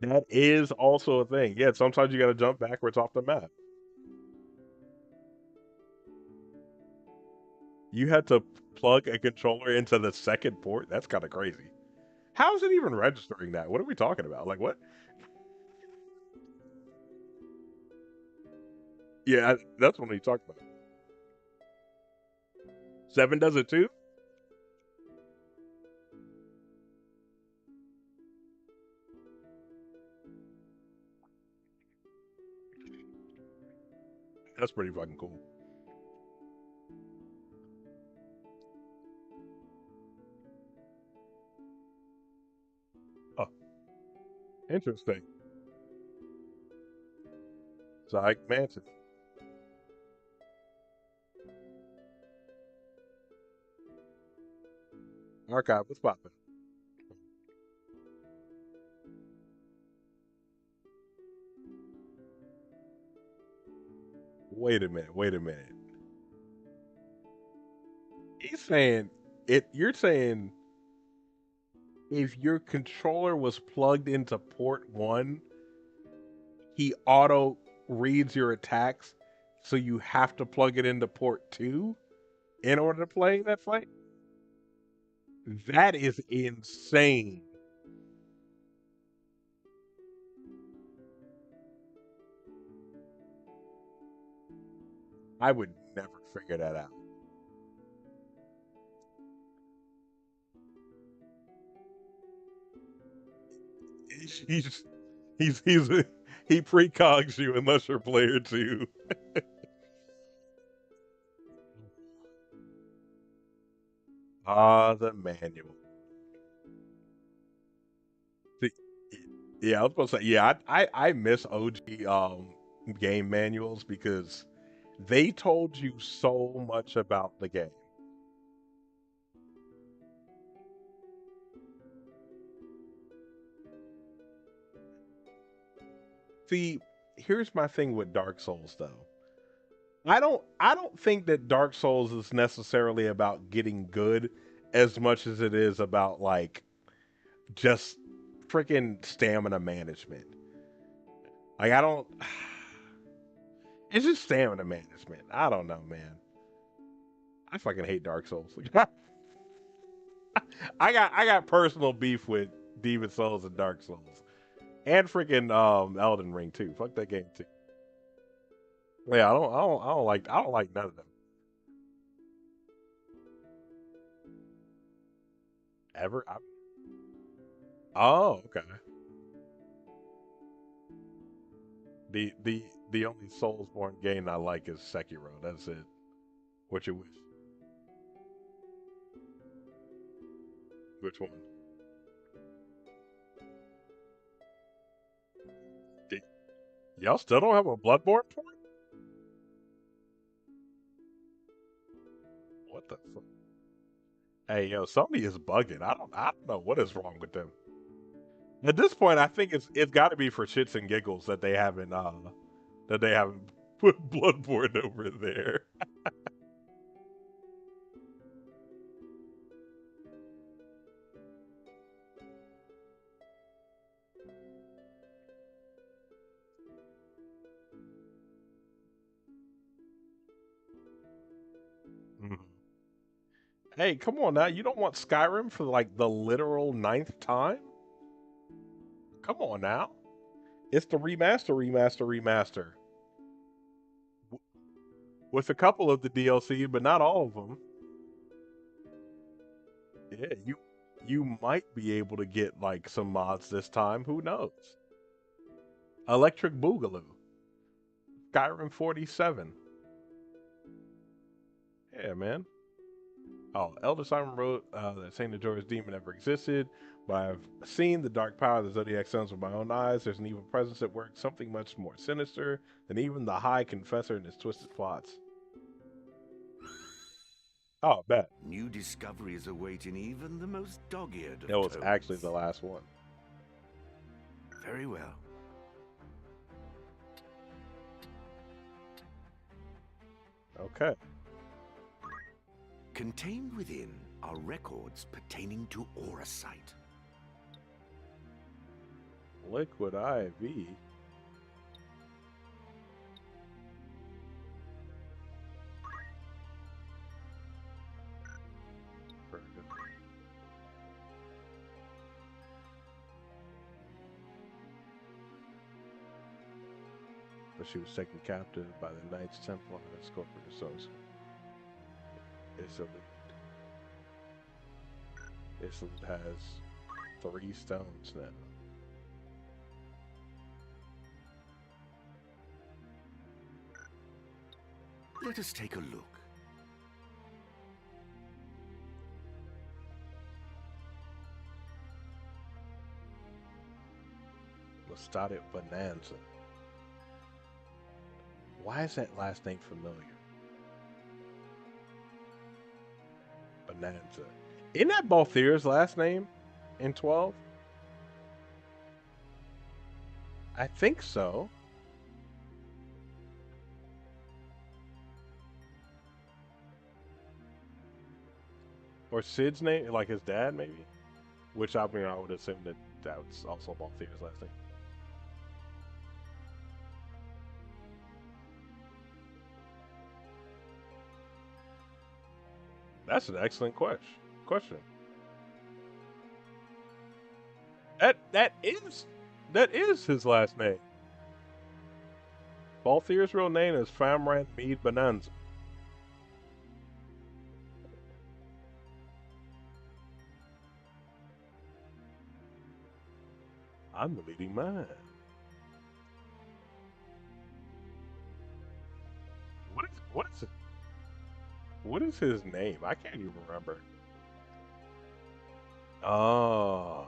That is also a thing. Yeah, sometimes you got to jump backwards off the map. You had to plug a controller into the second port. That's kind of crazy. How is it even registering that? What are we talking about? Like what? Yeah, that's what we talked about. Seven does it too. That's pretty fucking cool. Oh, interesting. Psych Mansion. Archive. What's popping? Wait a minute. Wait a minute. He's saying it. You're saying if your controller was plugged into port one, he auto reads your attacks, so you have to plug it into port two in order to play that fight. That is insane. I would never figure that out. He's he's he precogs you unless you're player two. Ah, the manual. See, yeah, I was supposed to say, yeah, I miss OG game manuals because they told you so much about the game. See, here's my thing with Dark Souls though. I don't think that Dark Souls is necessarily about getting good as much as it is about like just freaking stamina management. Like I don't it's just stamina management. I don't know, man. I fucking hate Dark Souls. I got personal beef with Demon Souls and Dark Souls. And freaking Elden Ring too. Fuck that game too. Yeah, I don't like none of them. Ever? Oh, okay. The only Soulsborne game I like is Sekiro. That's it. What you wish? Which one? Did, y'all still don't have a Bloodborne port? What the fuck? Hey, yo, Sony is bugging. I don't know what is wrong with them. At this point, I think it's got to be for shits and giggles that they haven't put Bloodborne over there. Mhm. Hey, come on now. You don't want Skyrim for like the literal ninth time? Come on now. It's the remaster with a couple of the DLC, but not all of them. Yeah, you might be able to get like some mods this time. Who knows? Electric Boogaloo, Skyrim 47. Yeah, man. Oh, Elder Simon wrote that Saint Majora's Demon never existed, but I've seen the dark power of the Zodiac Sons with my own eyes. There's an evil presence at work, something much more sinister than even the High Confessor and his twisted plots. Oh, bet. New discoveries awaiting even the most dog-eared of That was toads. actually the last one. Very well. Okay. Contained within are records pertaining to Auracite. Liquid IV. Very good. But she was taken captive by the Knights Templar and Scorpion Souls. This has 3 stones now. Let us take a look. Mustadit Bonanza. Why is that last name familiar? Bonanza. Isn't that Balthier's last name in 12? I think so. Or Sid's name, like his dad, maybe? Which I mean, I would assume that that's also Balthier's last name. That's an excellent question. That is his last name. Balthier's real name is Famran Mead Bonanza. I'm the leading man. What is his name? I can't even remember. Oh.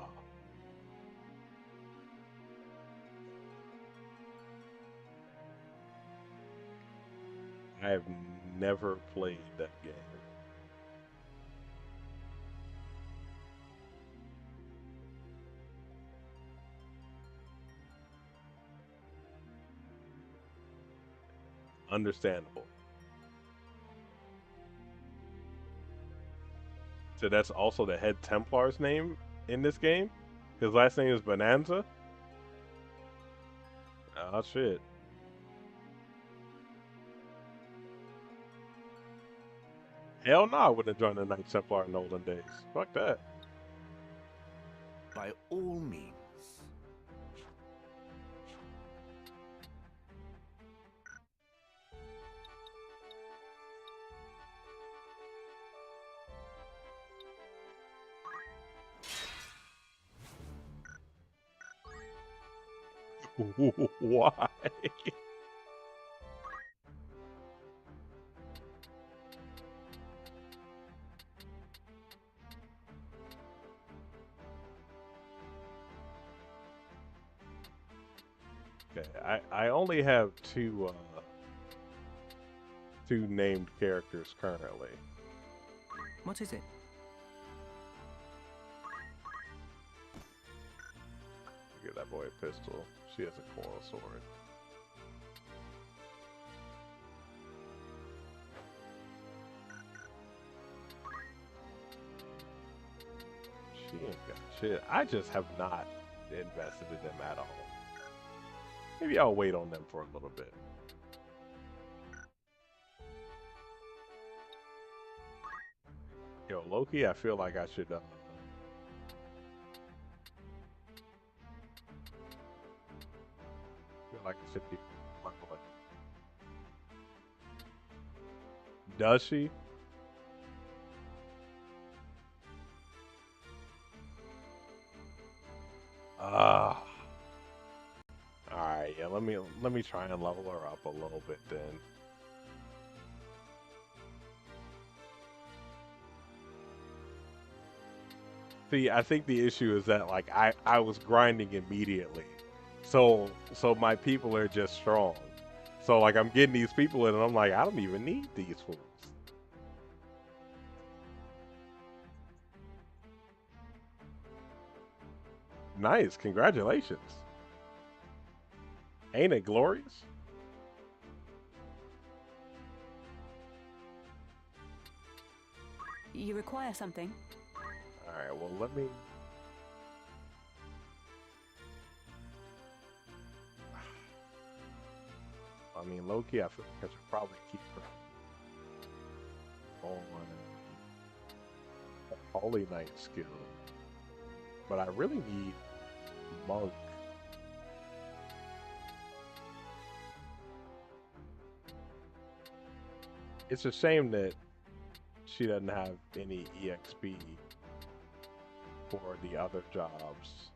I have never played that game. Understandable. So that's also the head Templar's name in this game? His last name is Bonanza? Oh shit. Hell no, I wouldn't have joined the Knights Templar in the olden days. Fuck that. By all means. Why? Okay, I only have two named characters currently. What is it? Give that boy a pistol. She has a coral sword. She ain't got shit. I just have not invested in them at all. Maybe I'll wait on them for a little bit. Yo, Loki, I feel like I should feel like I should be mumbling. Does she? let me try and level her up a little bit then. See, I think the issue is that like I was grinding immediately. So my people are just strong. So like I'm getting these people in and I'm like, I don't even need these fools. Nice, congratulations. Ain't it glorious? You require something? Alright, well let me I mean, low-key, I feel like I should probably keep her on a Holy Knight skill. But I really need Monk. It's a shame that she doesn't have any EXP for the other jobs.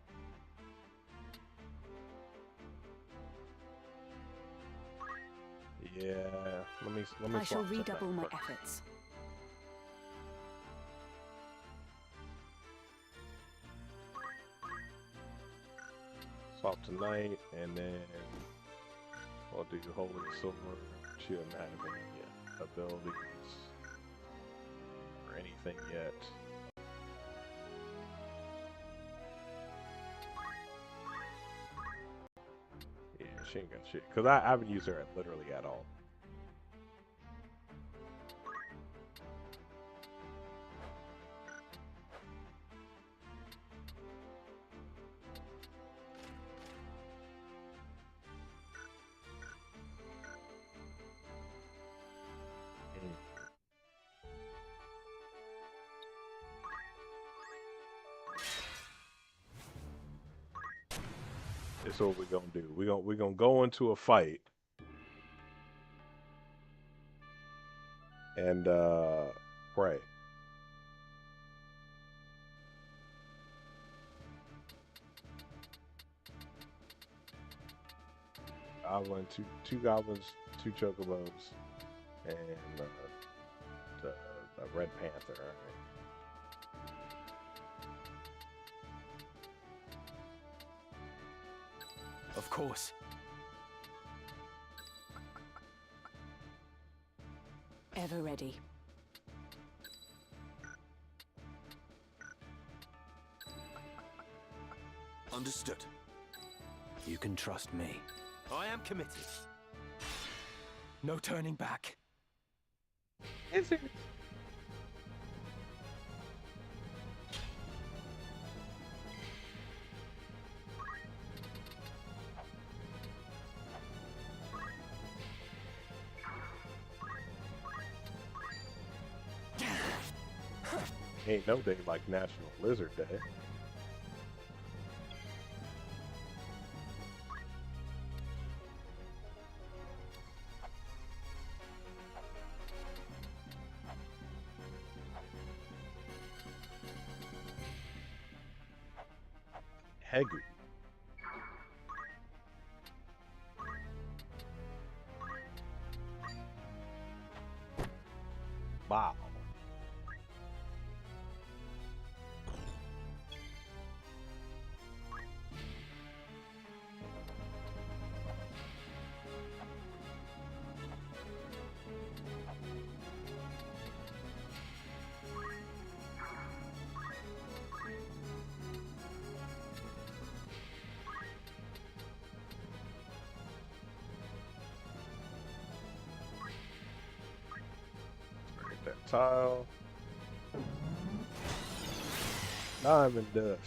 Yeah, let me I shall swap to redouble that my first. efforts. Swap tonight, and then we'll do Holy Sword. She doesn't have any abilities or anything yet. Yeah, she ain't got shit. Because I haven't used her literally at all. This is what we're gonna do. We're gonna go into a fight and pray. Goblin, two goblins, two chocobos, and the red panther. All right. Of course. Ever ready. Understood. You can trust me. I am committed. No turning back. Is it? Ain't no day like National Lizard Day. Hegu. Wow. Break that tile. Diamond dust.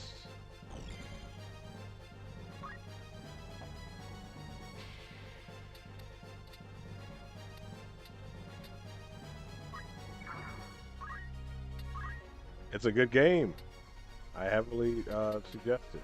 It's a good game. I heavily suggest it.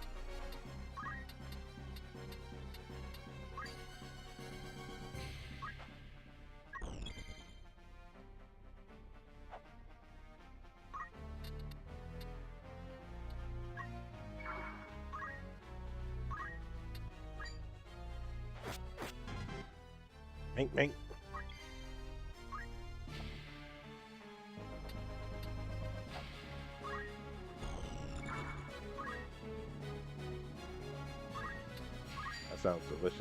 Mink, mink. That sounds delicious.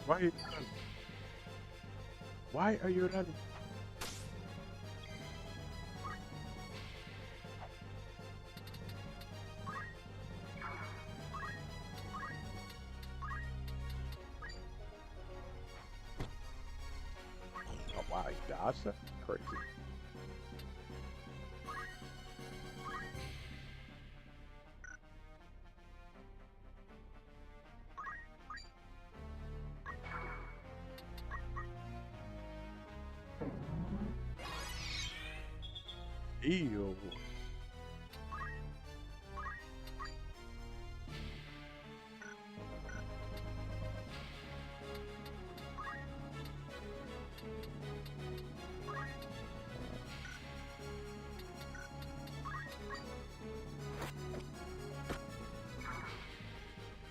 Why are you running? Why are you running? Oh wow, you dodged that? Crazy. Ew.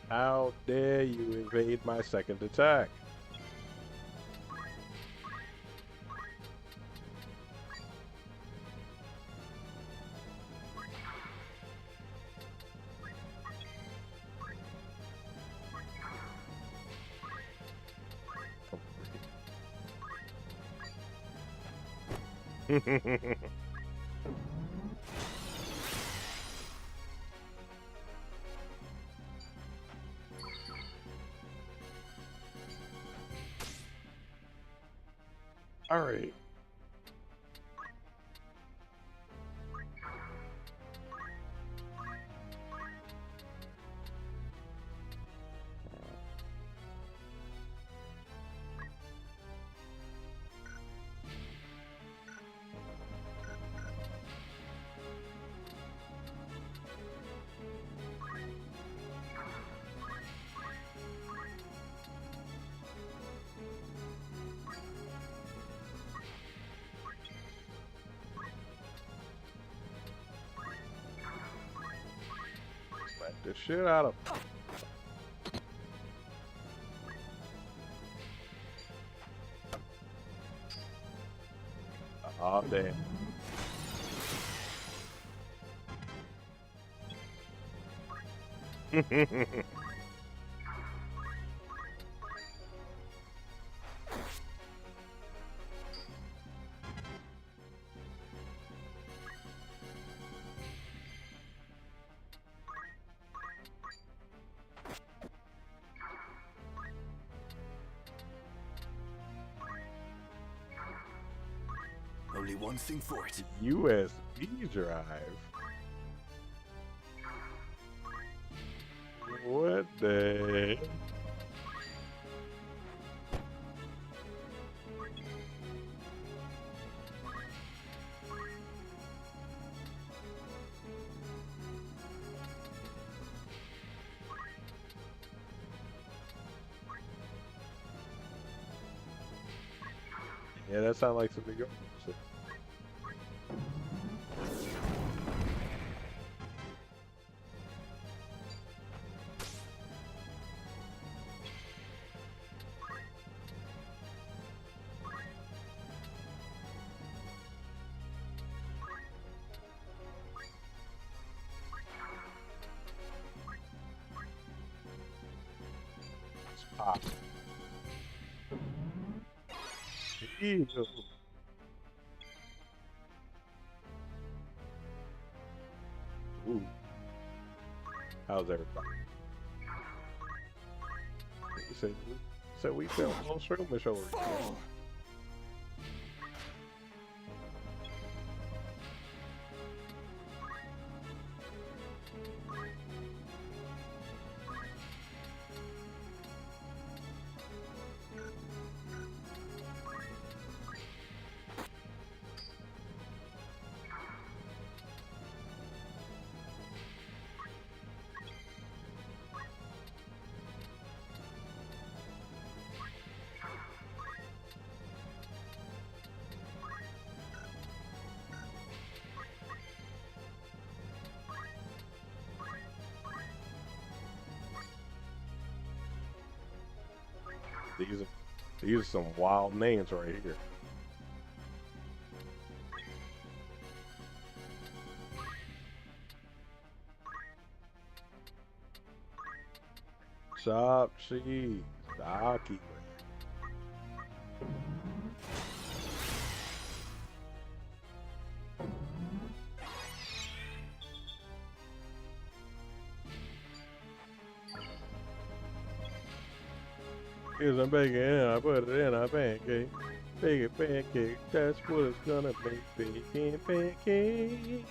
How dare you evade my second attack? All right. Slap the shit out of him. Oh damn. Only one thing for it. USB drive. What the? Yeah, that sounds like something good. Pop. Ew. Ooh. How's everybody? You said we felt a little shroomish over here. These are some wild names right here. Chopped cheese, Aki. Here's some bacon and I put it in a pancake. Bacon pancake, that's what it's gonna make. Bacon pancake.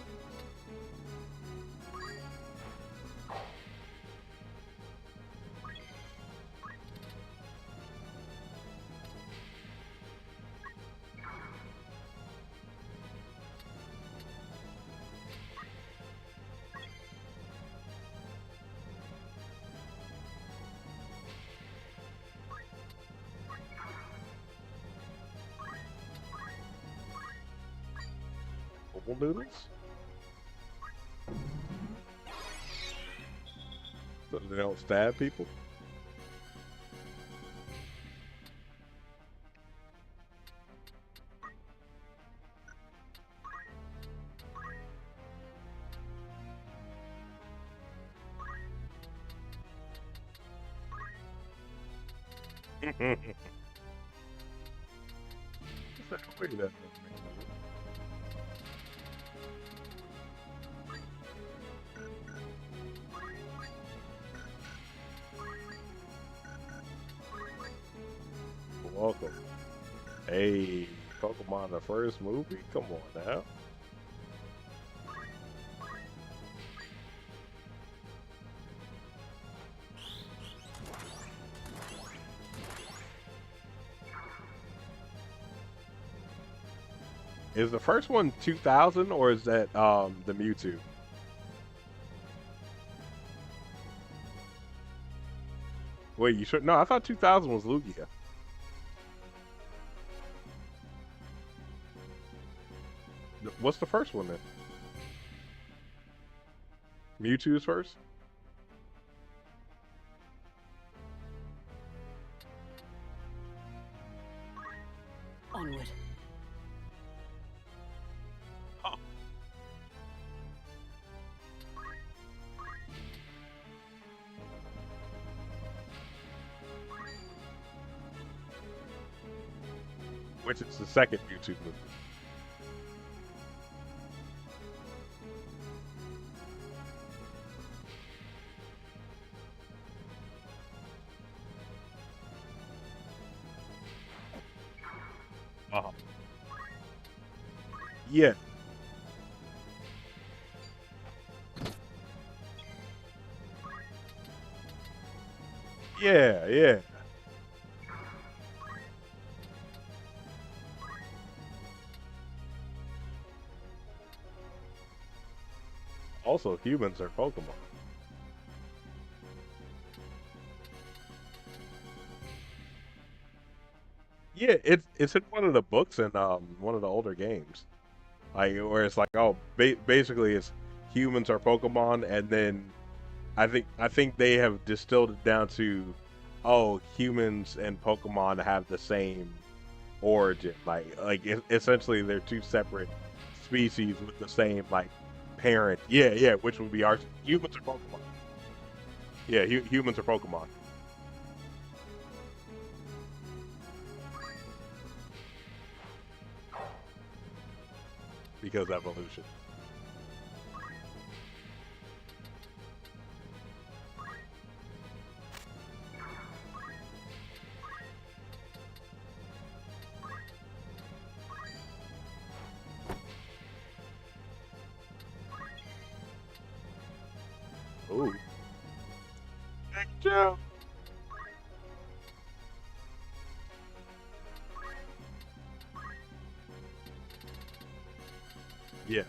Pool noodles? So they don't stab people? Wait a minute. Welcome. Hey, Pokemon the first movie? Come on now. Is the first one 2000 or is that the Mewtwo? Wait, you should no, I thought 2000 was Lugia. What's the first one then? Mewtwo's first? Onward. Huh. Which is the second Mewtwo movie. Uh-huh. Yeah. Yeah, yeah. Also, humans are Pokemon. Yeah, it's in one of the books in one of the older games. Like where it's like, oh, basically it's humans are Pokemon, and then I think they have distilled it down to, oh, humans and Pokemon have the same origin. Essentially they're two separate species with the same like parent. Yeah, yeah, which would be our humans are Pokemon. Yeah, humans are Pokemon because evolution. Ooh. Thank you. Yes.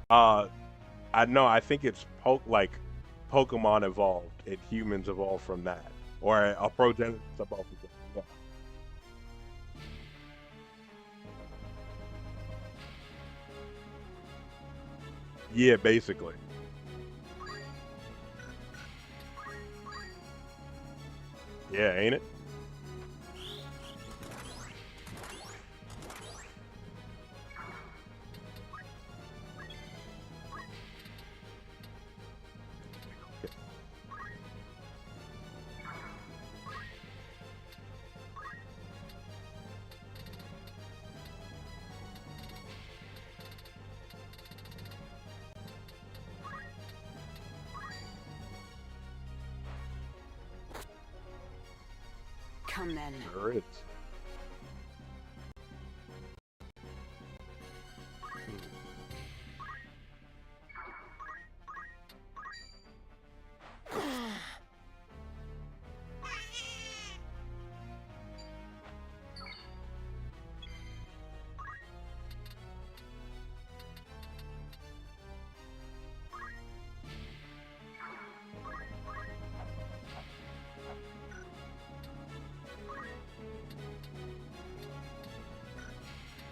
Uh, I know. I think it's Pokemon evolved and humans evolved from that, or a progenitor evolved from that. Yeah, basically. Yeah, ain't it? Come then. Sure is.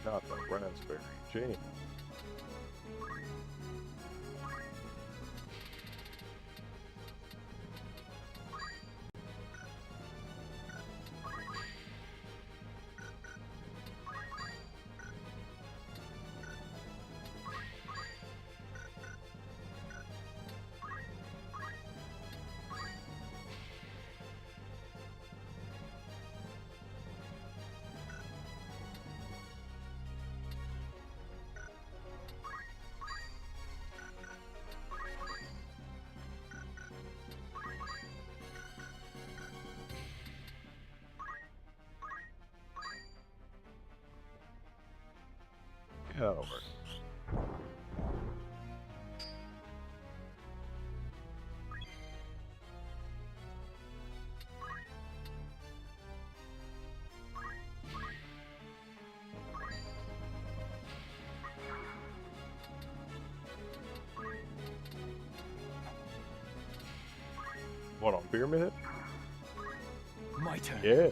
Not the raspberry jam. Yeah, that'll work. What, on Pyramid? My turn. Yeah.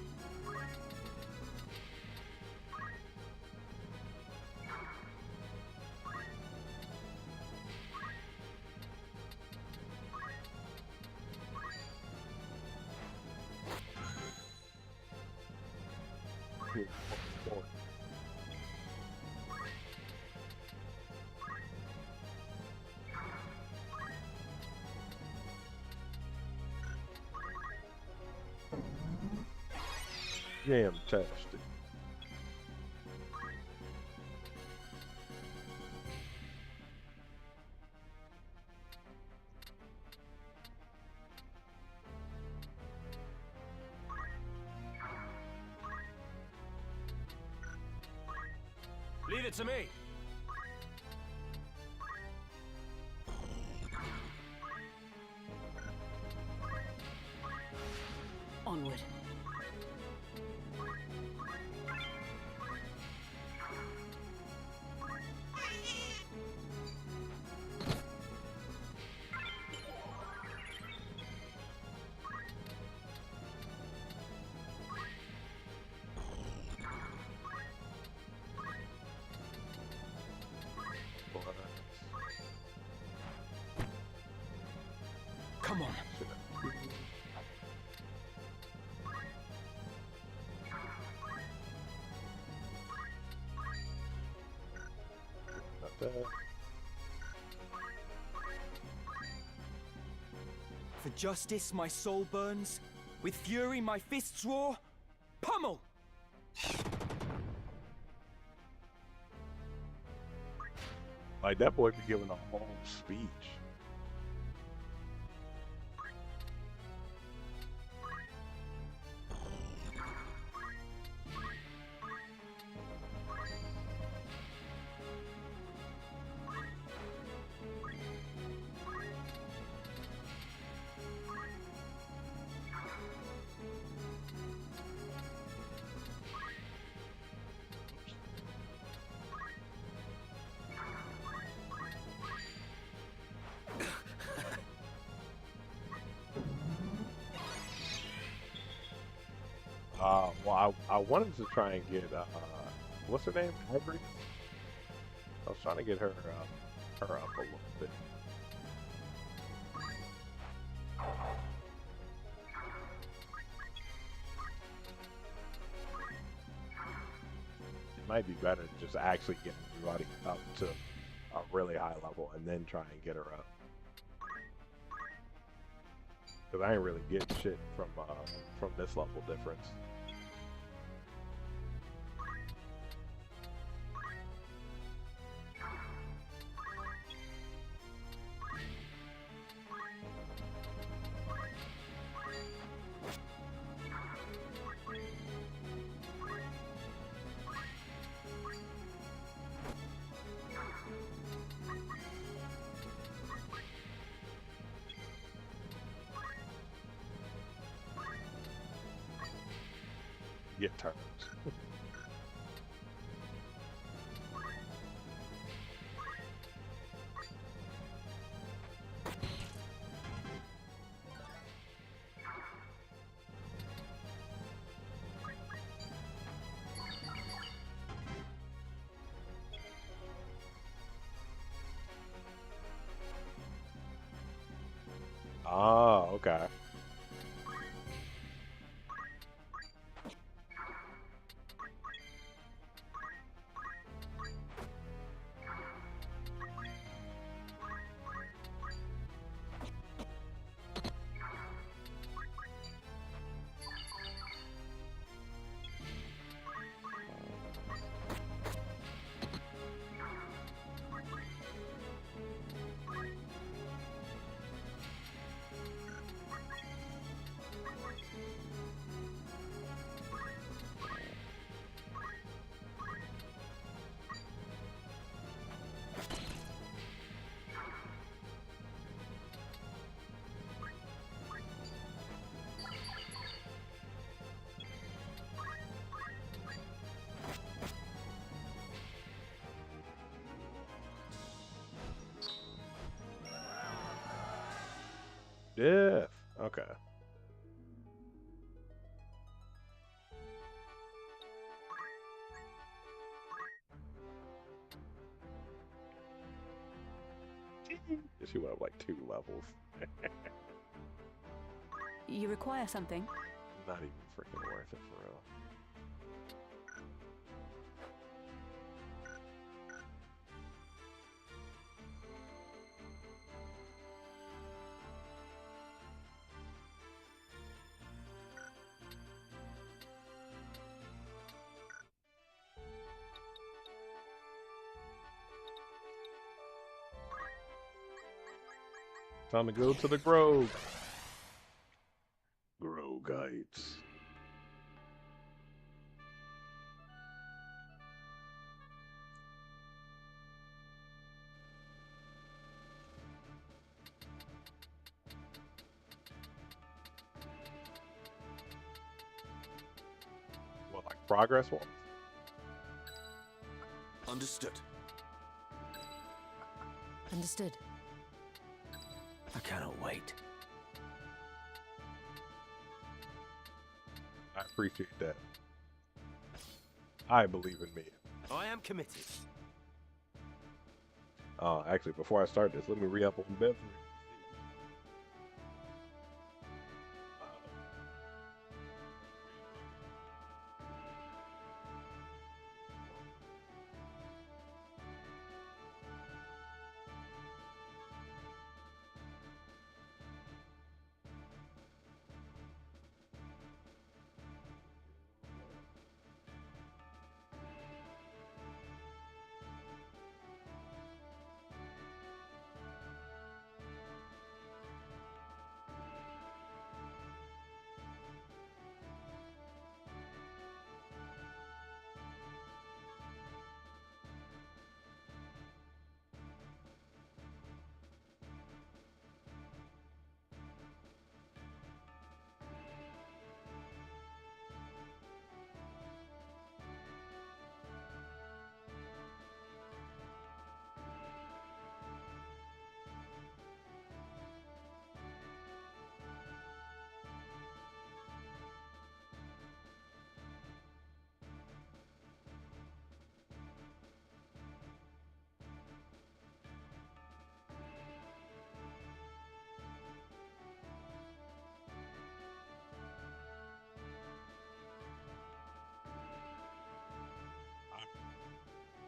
Jam-tastic. Leave it to me. Onward. Come on. Not bad. For justice, my soul burns. With fury, my fists roar. Pummel! Like, that boy be giving a whole speech. Well, I wanted to try and get, what's her name? Ivory? I was trying to get her, her up a little bit. It might be better to just actually get everybody up to a really high level and then try and get her up. Because I ain't really getting shit from this level difference. Get turns. Ah, okay. Yeah. Okay. She went up like 2 levels. You require something? Not even freaking worth it for real. Time to go to the Grove. Grogites. What, like progress ones? Understood. Understood. I cannot wait. I appreciate that. I believe in me. I am committed. Actually, before I start this, let me re-up on Beverly.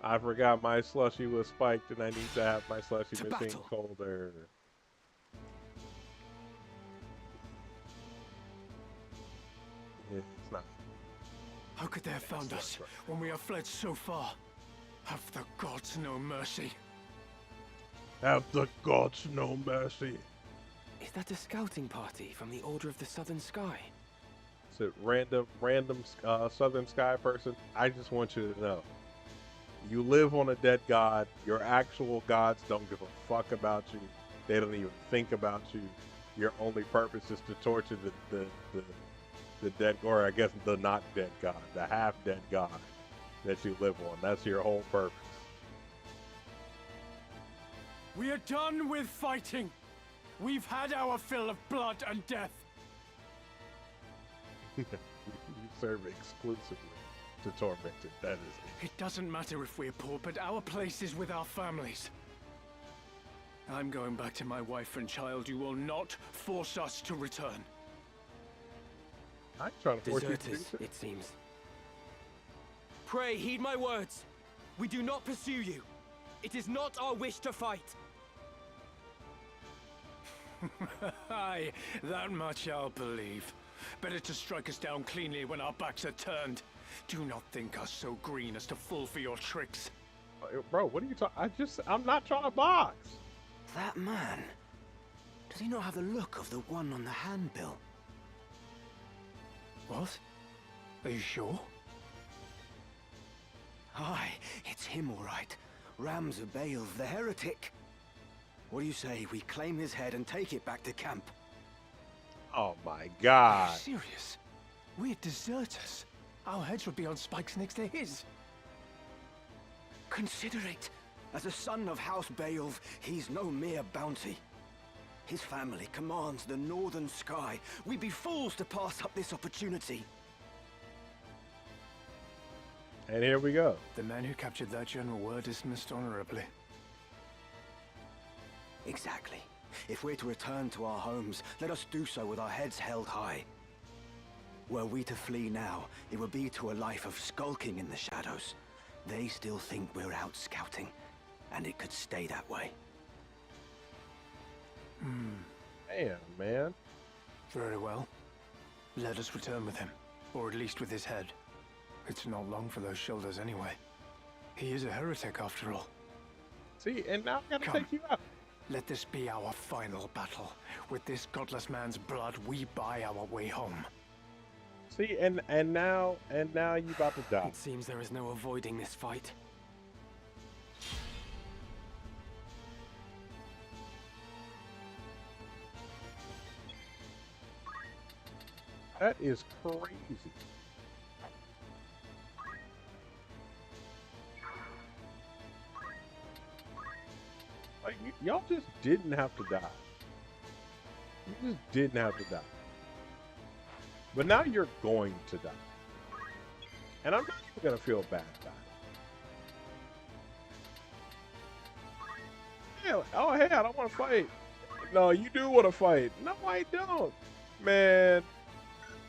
I forgot my slushy was spiked and I need to have my slushy To machine battle. colder. It's not. How could they have found us when we have fled so far? Have the gods no mercy? Have the gods no mercy. Is that a scouting party from the Order of the Southern Sky? Is it random Southern Sky person? I just want you to know. You live on a dead god. Your actual gods don't give a fuck about you. They don't even think about you. Your only purpose is to torture the dead, or I guess the not dead god, the half dead god that you live on. That's your whole purpose. We are done with fighting. We've had our fill of blood and death. You serve exclusively to tormented. That is it. It doesn't matter if we're poor, but our place is with our families. I'm going back to my wife and child. You will not force us to return. I'm trying to force you to do Deserters, this. it seems. Pray, heed my words. We do not pursue you. It is not our wish to fight. Aye, that much I'll believe. Better to strike us down cleanly when our backs are turned. Do not think us so green as to fall for your tricks. Bro, what are you talking? I'm not trying to box. That man, does he not have the look of the one on the handbill? What? Are you sure? Aye, it's him all right. Ramza Bale, the heretic. What do you say we claim his head and take it back to camp? Oh my Are god. you serious? We're deserters. Our heads would be on spikes next to his. Consider it. As a son of House Beowulf, he's no mere bounty. His family commands the northern sky. We'd be fools to pass up this opportunity. And here we go. The men who captured that general were dismissed honorably. Exactly. If we're to return to our homes, let us do so with our heads held high. Were we to flee now, it would be to a life of skulking in the shadows. They still think we're out scouting, and it could stay that way. Damn, man. Very well. Let us return with him, or at least with his head. It's not long for those shoulders anyway. He is a heretic after all. See, and now I gotta Come. take you out. Let this be our final battle. With this godless man's blood, we buy our way home. See, and now you about to die. It seems there is no avoiding this fight. That is crazy. Like, y'all just didn't have to die. You just didn't have to die. But now you're going to die. And I'm not even going to feel bad about it. Yeah, oh, hey, I don't want to fight. No, you do want to fight. No, I don't. Man,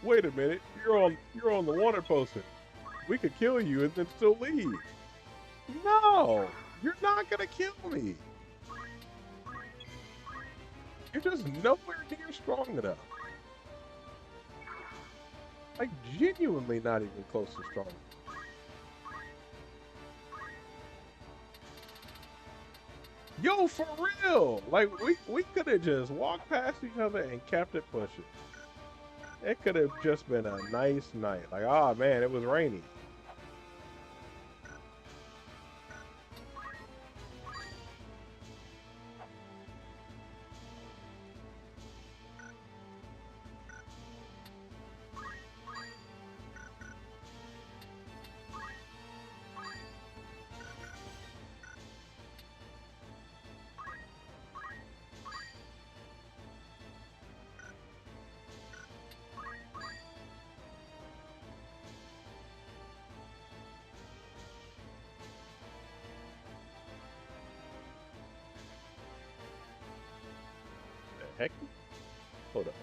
wait a minute. You're on the wanted poster. We could kill you and then still leave. No, you're not going to kill me. You're just nowhere near strong enough. Like, genuinely not even close to strong. Yo, for real! Like, we could have just walked past each other and kept it pushing. It could have just been a nice night. Like, oh man, it was rainy. Heck? Hold up.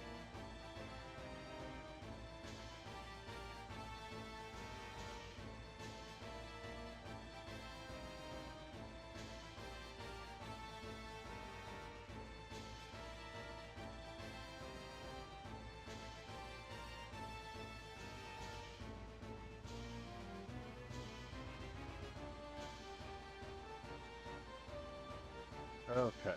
Okay.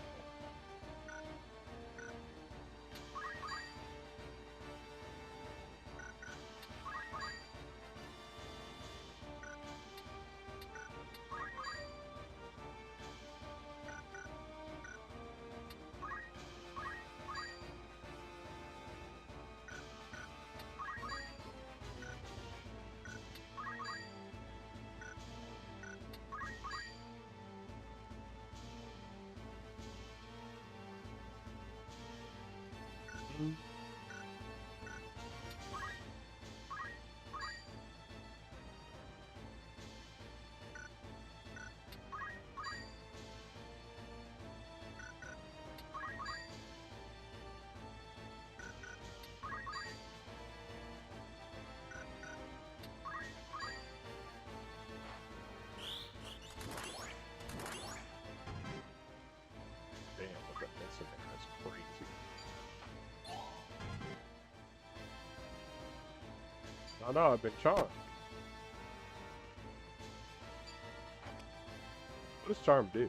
Damn, what the mess in there? That's crazy. Oh no, I've been charmed. What does charm do?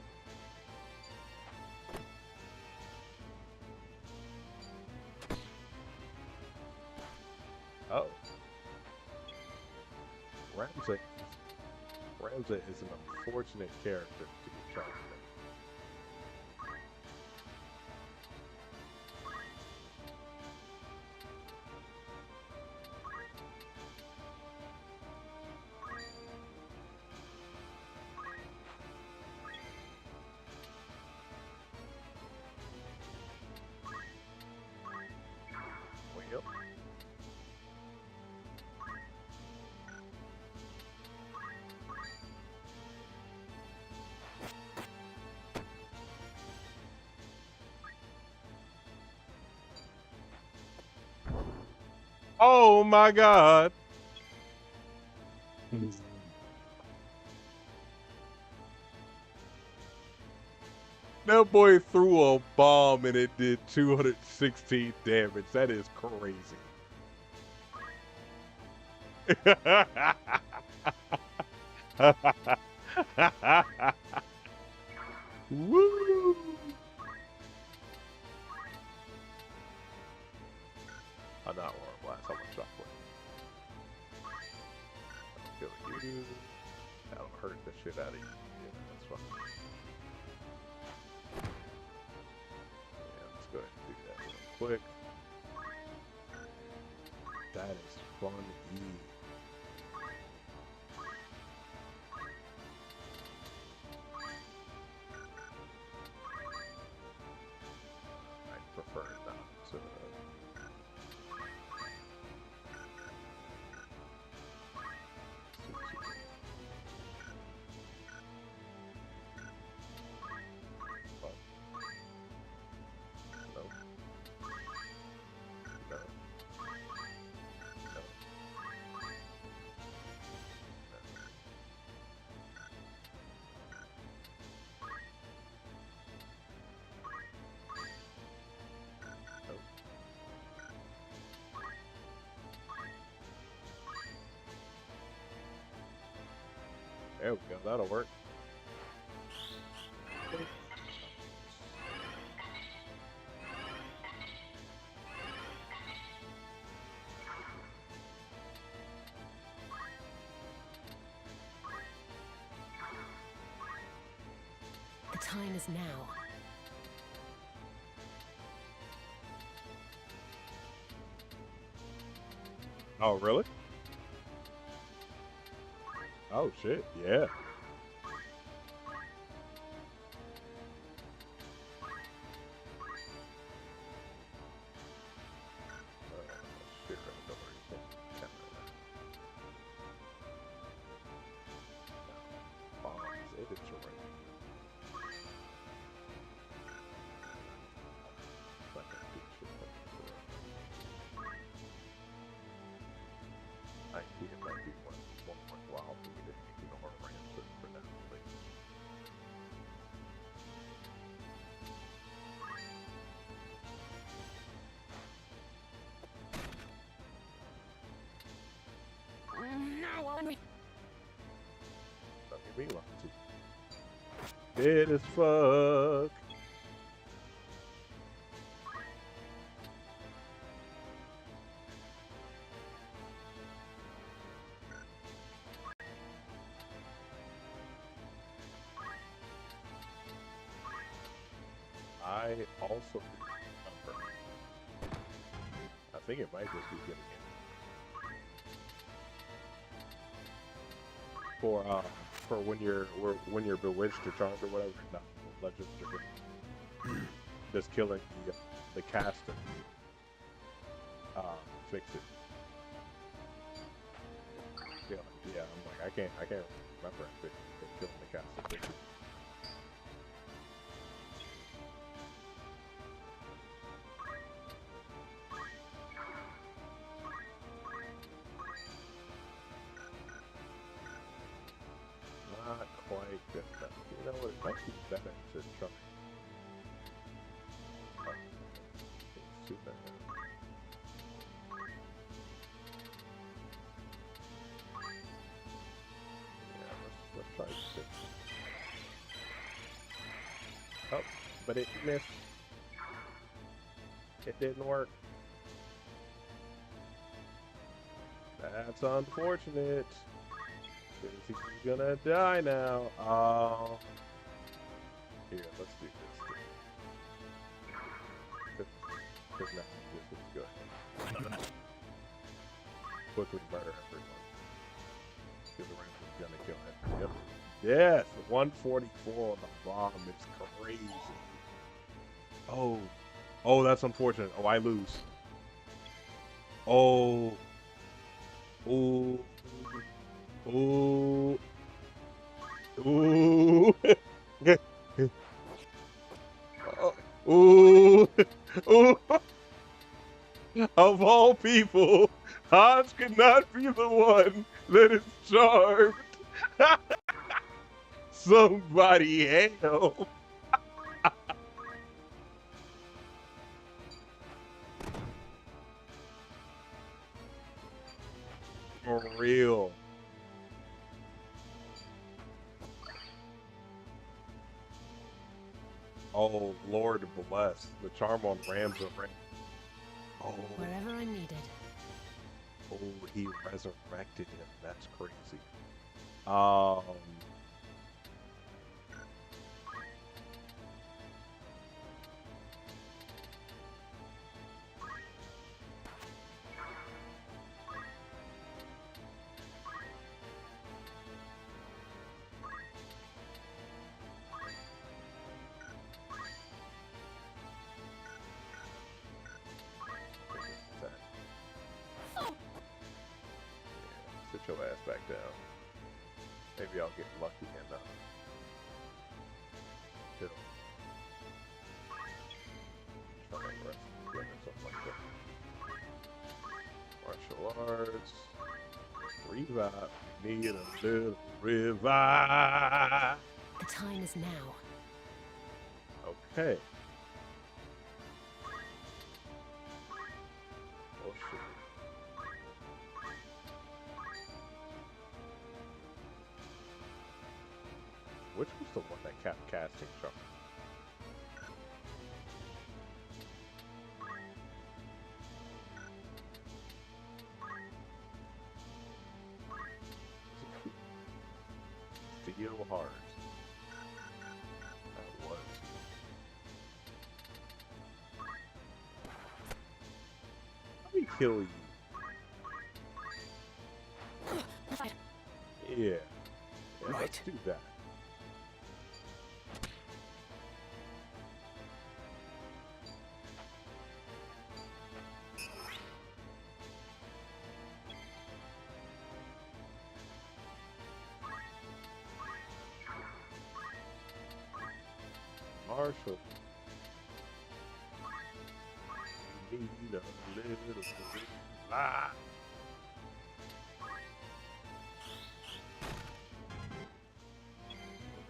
Oh. Ramsay. Ramsay is an unfortunate character to be charmed. Well, oh my god. That boy threw a bomb and it did 216 damage. That is crazy. Woo! I'm not Aura Blast. I'm gonna Shockwave. That'll kill you. That'll hurt the shit out of you. Yeah, that's fine. Yeah, let's go ahead and do that real quick. That is fun. I prefer not to. But, no. No. No. Nope. There we go. That'll work. The time is now. Oh, really? Oh, shit. Yeah. Shit, right, don't worry. You can't counter that. Bombs. It is right. Like that big shit like that. I think it might be one more while for me to ignore Rancid for now, please. Don't get me lying to. Dead as fuck. I also remember. I think it might just be getting it for when you're bewitched or charmed or whatever. Not legends are good. Just killing the caster. Fix it. Yeah, I'm like I can't remember if killing the caster fix it. Not quite good enough. You know what? It might be better to try. Oh, it's too bad. Yeah, let's try this. Oh, but it missed. It didn't work. That's unfortunate. Because he's gonna die now. Oh. Here, let's do this. Because now, let's go ahead. Quickly murder everyone. Because the random's gonna kill him. Yep. Yes! 144 on the bomb. It's crazy. Oh. Oh, that's unfortunate. Oh, I lose. Oh. Ooh. Ooh. Ooh. Ooh. Ooh. Of all people, Hans could not be the one that is charmed. Somebody help. For real. Oh, Lord bless. The charm on Rams of Ram. Oh. Wherever I'm needed. Oh, he resurrected him. That's crazy. Um. Sit your ass back down. Maybe I'll get lucky and kill. Try and rest again or something like that. Martial arts. Revive. Need a little revive. The time is now. Okay. Oh shit. Which was the one that kept casting charm? Steel Heart. That was. Let me kill you. Yeah. Right. Let's do that. Marshall. Need a little ah.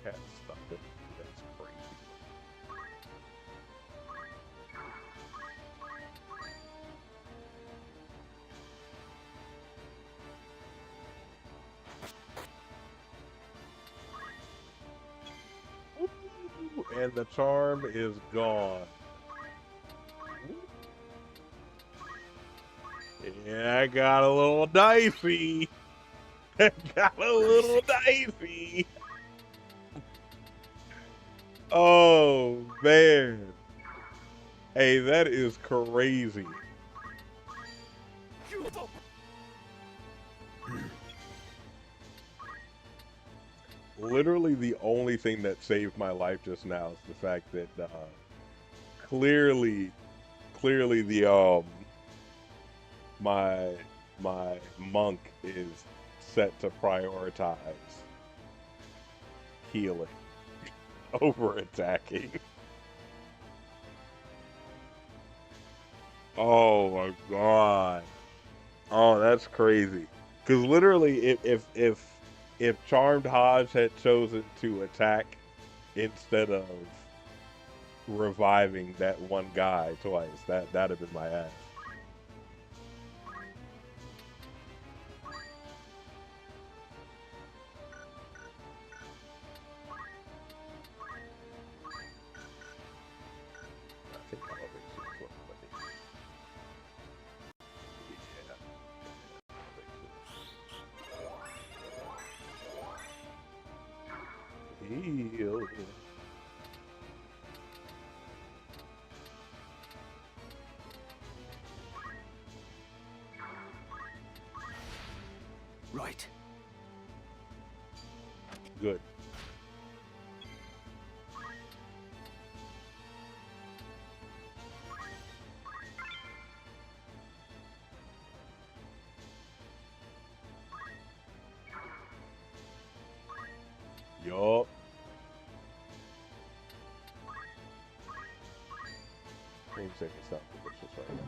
Cat stuck it. That's crazy. Ooh, and the charm is gone. Yeah, I got a little dicey. Got a little dicey. Oh, man. Hey, that is crazy. Literally, the only thing that saved my life just now is the fact that clearly, clearly the my my monk is set to prioritize healing over attacking. Oh my god. Oh, that's crazy. Because literally, if Charmed Hodge had chosen to attack instead of reviving that one guy twice, that'd have been my ass. I think elevation is what I need. Yeah. Heal. Right. Good. Yup. Maybe say it's not delicious right now.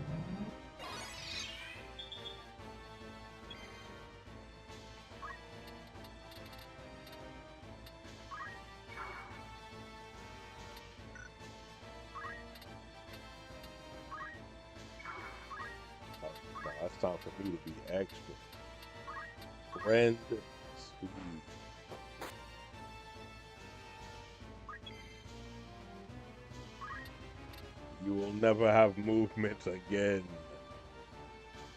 Oh, no, it's time for me to be extra. Rend speed. You will never have movement again.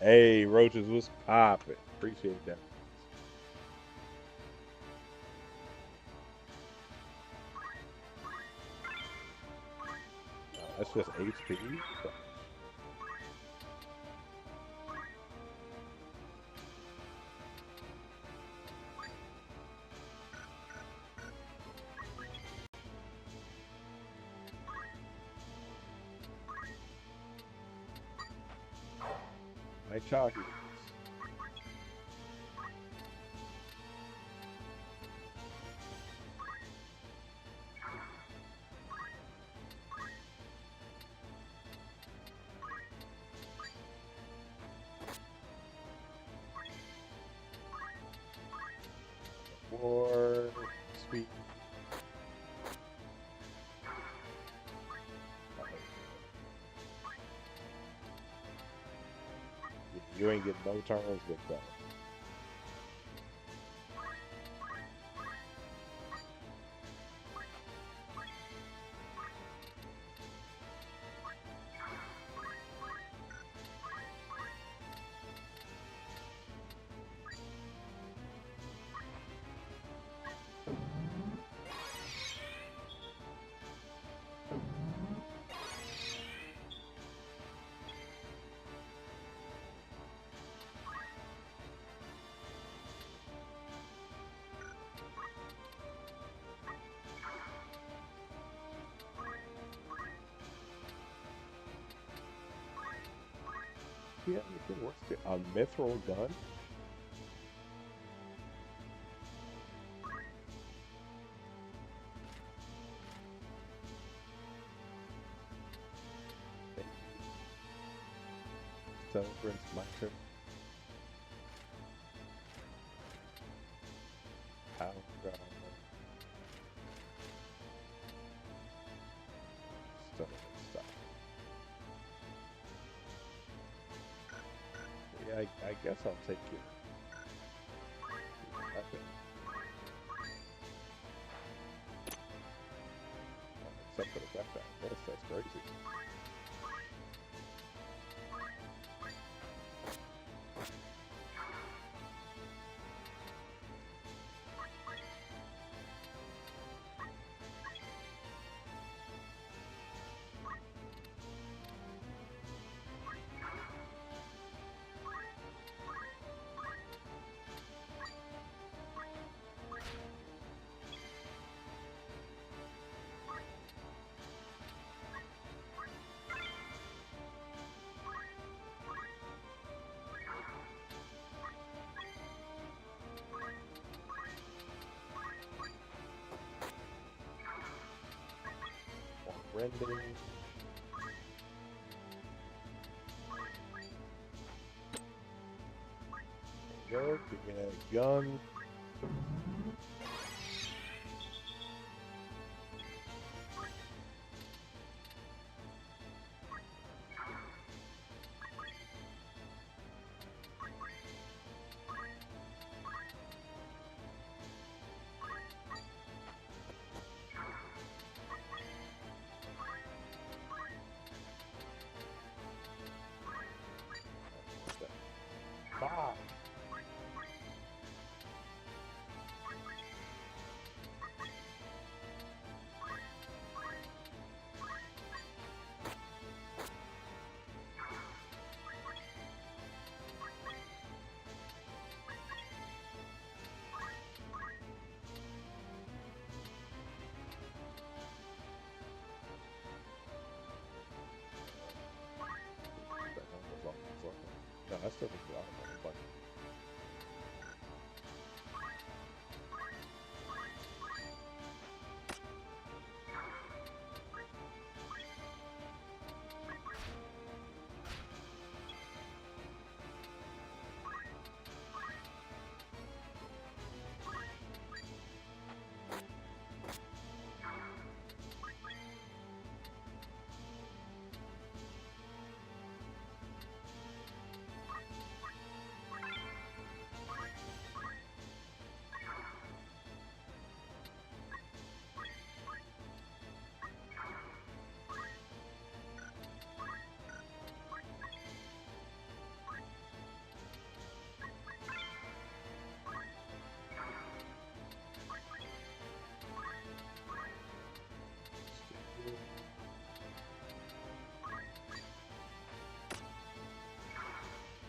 Hey, roaches was popping. Appreciate that. That's just HP. My chalky. More speed. You ain't getting no turns with that. Yeah, anything worse than a mithril gun? Celebrants, my turn. Power ground. Stuff. Yeah, I guess I'll take your weapon. Except for the fact that I missed, that's crazy. Rending. Go, give me that gun. Bah. No, I still think the automatic button.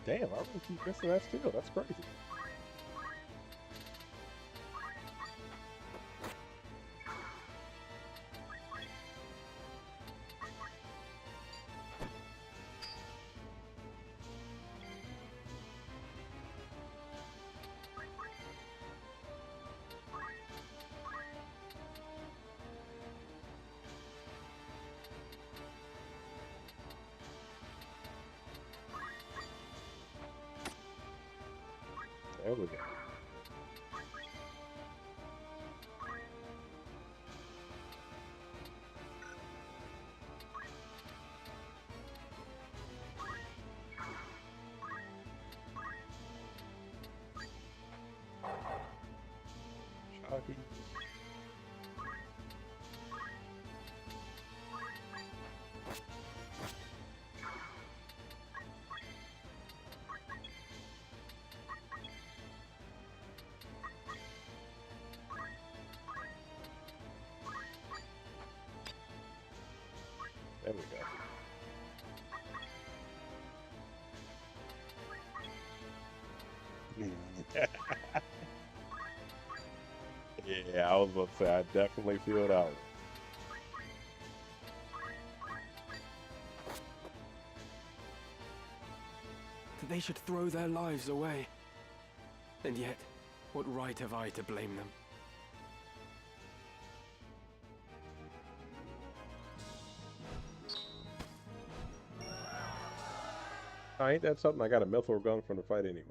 Damn, I really keep missing that still. That's crazy. There we go. Chalky. There we go. Yeah, I was about to say, I definitely feel that one. That they should throw their lives away. And yet, what right have I to blame them? Ain't that something? I got a mithril gun from the fight anyways.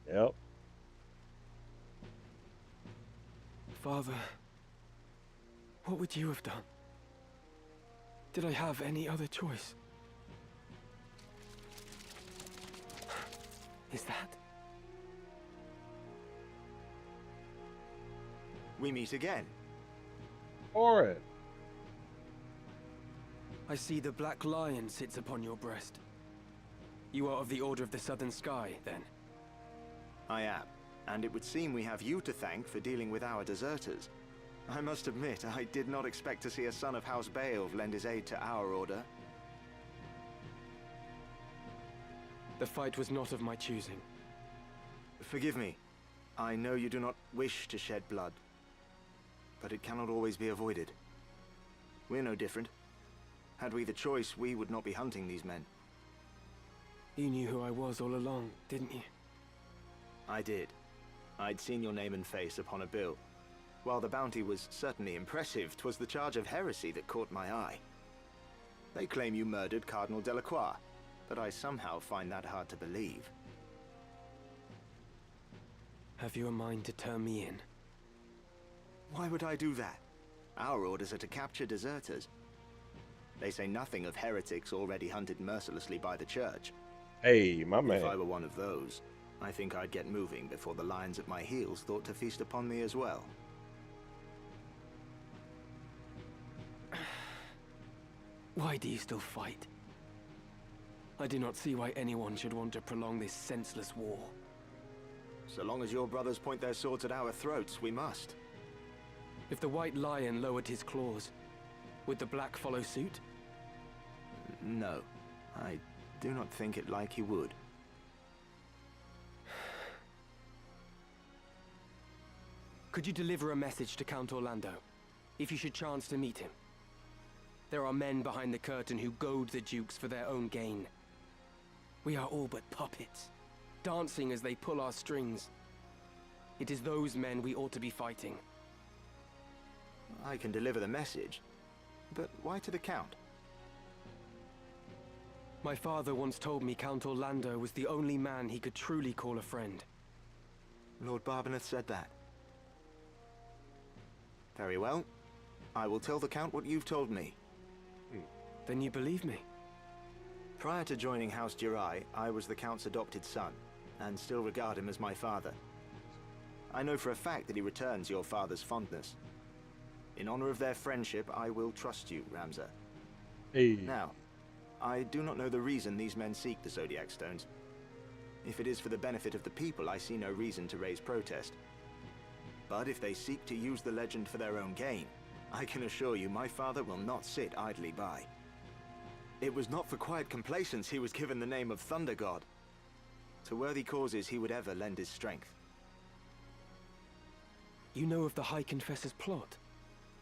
Yep. Father, what would you have done? Did I have any other choice? Is that? We meet again. Orin! I see the black lion sits upon your breast. You are of the Order of the Southern Sky, then? I am, and it would seem we have you to thank for dealing with our deserters. I must admit, I did not expect to see a son of House Beowulf lend his aid to our order. The fight was not of my choosing. Forgive me. I know you do not wish to shed blood, but it cannot always be avoided. We're no different. Had we the choice, we would not be hunting these men. You knew who I was all along, didn't you? I did. I'd seen your name and face upon a bill. While the bounty was certainly impressive, 'twas the charge of heresy that caught my eye. They claim you murdered Cardinal Delacroix, but I somehow find that hard to believe. Have you a mind to turn me in? Why would I do that? Our orders are to capture deserters. They say nothing of heretics already hunted mercilessly by the Church. Hey, my man. If I were one of those, I think I'd get moving before the lions at my heels thought to feast upon me as well. Why do you still fight? I do not see why anyone should want to prolong this senseless war. So long as your brothers point their swords at our throats, we must. If the White Lion lowered his claws, would the Black follow suit? No, I do not think it like he would. Could you deliver a message to Count Orlando, if you should chance to meet him? There are men behind the curtain who goad the dukes for their own gain. We are all but puppets, dancing as they pull our strings. It is those men we ought to be fighting. I can deliver the message, but why to the Count? My father once told me Count Orlando was the only man he could truly call a friend. Lord Barbeneth said that. Very well. I will tell the Count what you've told me. Then you believe me? Prior to joining House Jirai, I was the Count's adopted son, and still regard him as my father. I know for a fact that he returns your father's fondness. In honor of their friendship, I will trust you, Ramza. Hey. Now, I do not know the reason these men seek the Zodiac Stones. If it is for the benefit of the people, I see no reason to raise protest. But if they seek to use the legend for their own gain, I can assure you my father will not sit idly by. It was not for quiet complacence he was given the name of Thunder God. To worthy causes he would ever lend his strength. You know of the High Confessor's plot?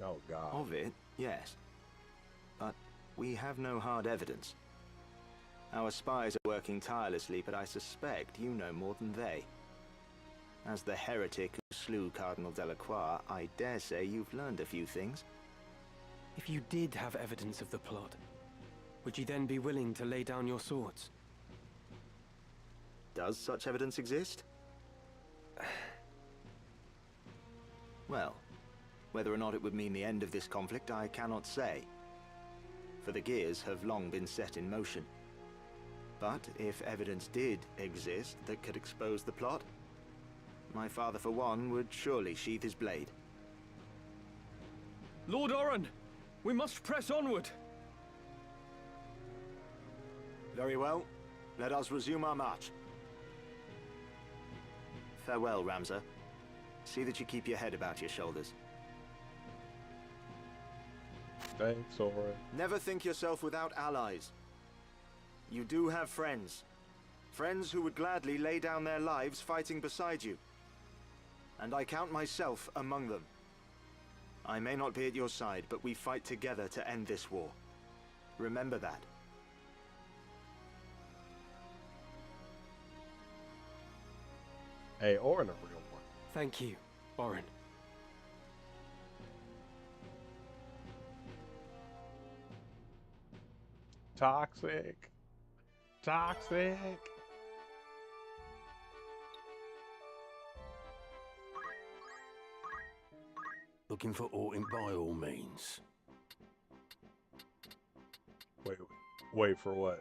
Oh, God. Of it, yes. But we have no hard evidence. Our spies are working tirelessly, but I suspect you know more than they. As the heretic who slew Cardinal Delacroix, I dare say you've learned a few things. If you did have evidence of the plot, would you then be willing to lay down your swords? Does such evidence exist? Well, whether or not it would mean the end of this conflict, I cannot say. For the gears have long been set in motion. But if evidence did exist that could expose the plot, my father, for one, would surely sheath his blade. Lord Oren! We must press onward! Very well. Let us resume our march. Farewell, Ramza. See that you keep your head about your shoulders. Thanks, Oren. Never think yourself without allies. You do have friends. Friends who would gladly lay down their lives fighting beside you. And I count myself among them. I may not be at your side, but we fight together to end this war. Remember that. Hey, Oren a real one. Thank you, Oren. Toxic. Toxic. Looking for Orton by all means. Wait for what?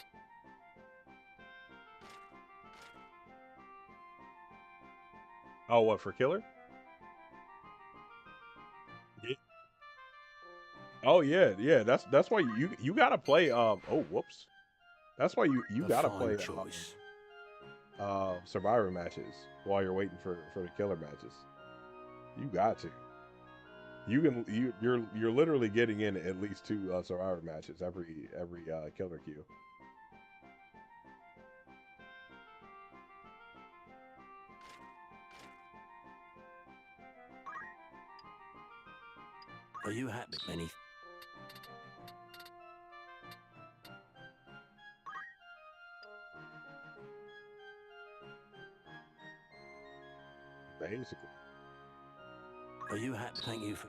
Oh, what, for killer? Yeah. Oh yeah. That's why you gotta play. Oh, whoops. That's why you gotta play choice. Survivor matches while you're waiting for the killer matches. You got to. You're literally getting in at least 2 Survivor matches every killer queue. Are you happy, Benny? Basically. Are you happy? Thank you for...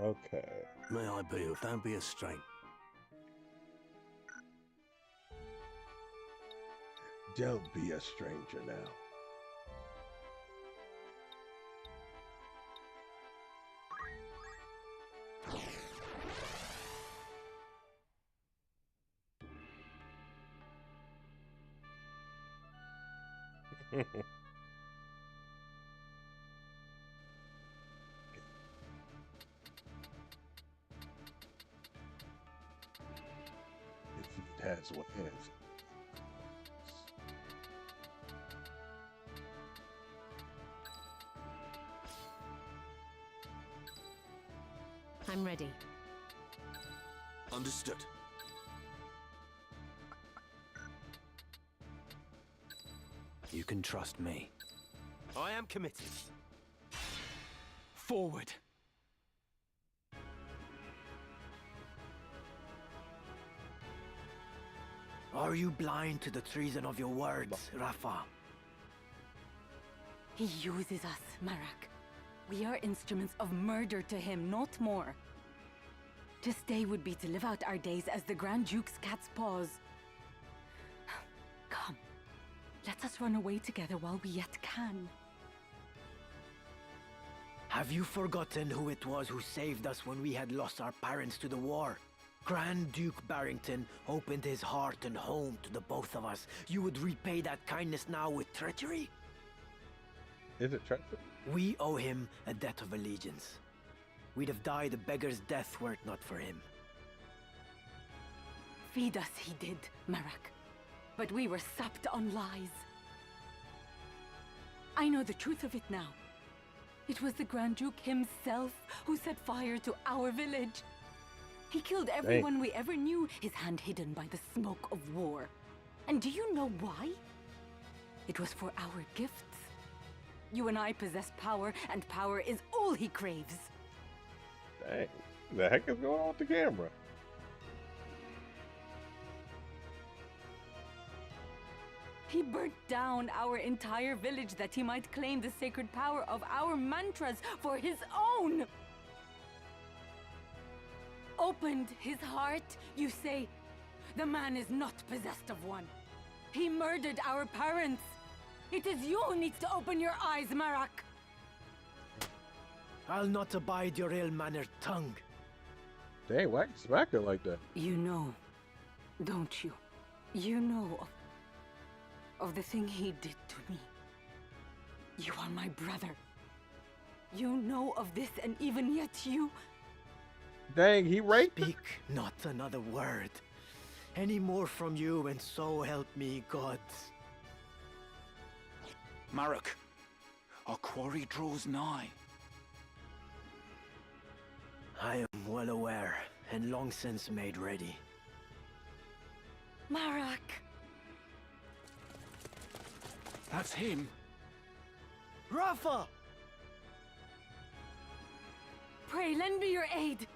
Okay. May I be of? Don't be a stranger. Don't be a stranger now. If it has what has. I'm ready. Understood. You can trust me. I am committed. Forward. Are you blind to the treason of your words, Rafa? He uses us, Marak. We are instruments of murder to him, not more. To stay would be to live out our days as the Grand Duke's cat's paws. Come, let us run away together while we yet can. Have you forgotten who it was who saved us when we had lost our parents to the war? Grand Duke Barrington opened his heart and home to the both of us. You would repay that kindness now with treachery? Is it treachery? We owe him a debt of allegiance. We'd have died a beggar's death were it not for him. Feed us he did, Marak. But we were supped on lies. I know the truth of it now. It was the Grand Duke himself who set fire to our village. He killed everyone we ever knew, his hand hidden by the smoke of war. And do you know why? It was for our gifts. You and I possess power, and power is all he craves. Dang. The heck is going on with the camera? He burnt down our entire village that he might claim the sacred power of our mantras for his own. Opened his heart, you say? The man is not possessed of one. He murdered our parents. It is you who needs to open your eyes, Marak. I'll not abide your ill-mannered tongue. Dang, why you smack her like that? You know, don't you? You know of the thing he did to me. You are my brother. You know of this, and even yet you... Dang, he raped her? Speak not another word. Any more from you, and so help me God. Marak, our quarry draws nigh. I am well aware, and long since made ready. Marak! That's him. Rafa! Pray, lend me your aid.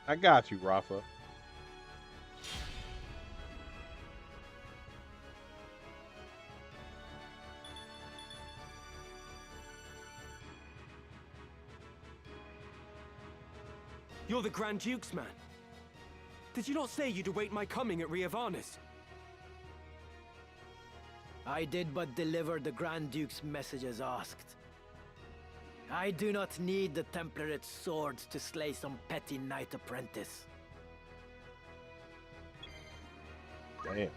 I got you, Rafa. You're the Grand Duke's man. Did you not say you'd await my coming at Riavanis? I did but deliver the Grand Duke's message as asked. I do not need the Templarit's swords to slay some petty knight apprentice. Damn.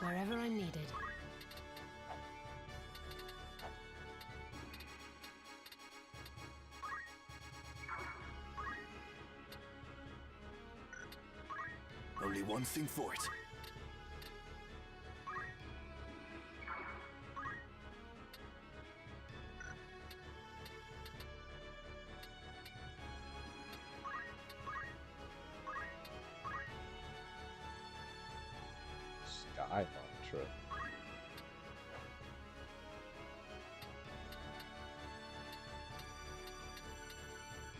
Wherever I'm needed. Only one thing for it. Sky mantra.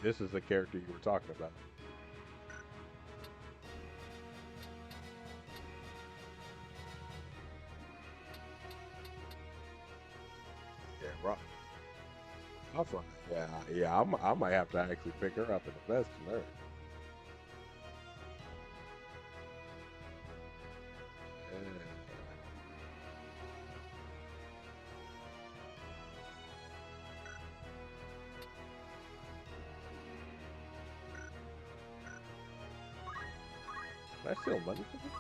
This is the character you were talking about. Yeah, right. Yeah. I might have to actually pick her up and invest in her. Yeah. Can I steal money from her?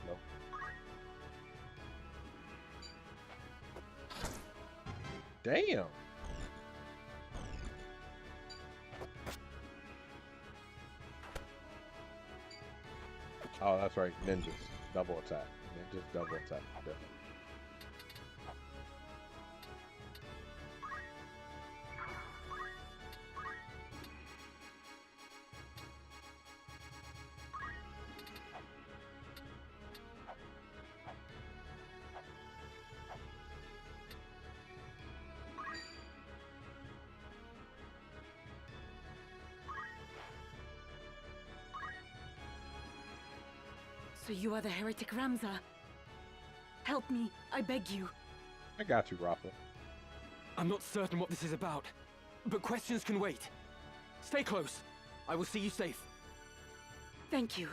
No. Damn. Oh, that's right. Ninjas. Double attack. Ninjas double attack. Definitely. So you are the heretic Ramza. Help me, I beg you. I got you, Rafa. I'm not certain what this is about, but questions can wait. Stay close. I will see you safe. Thank you.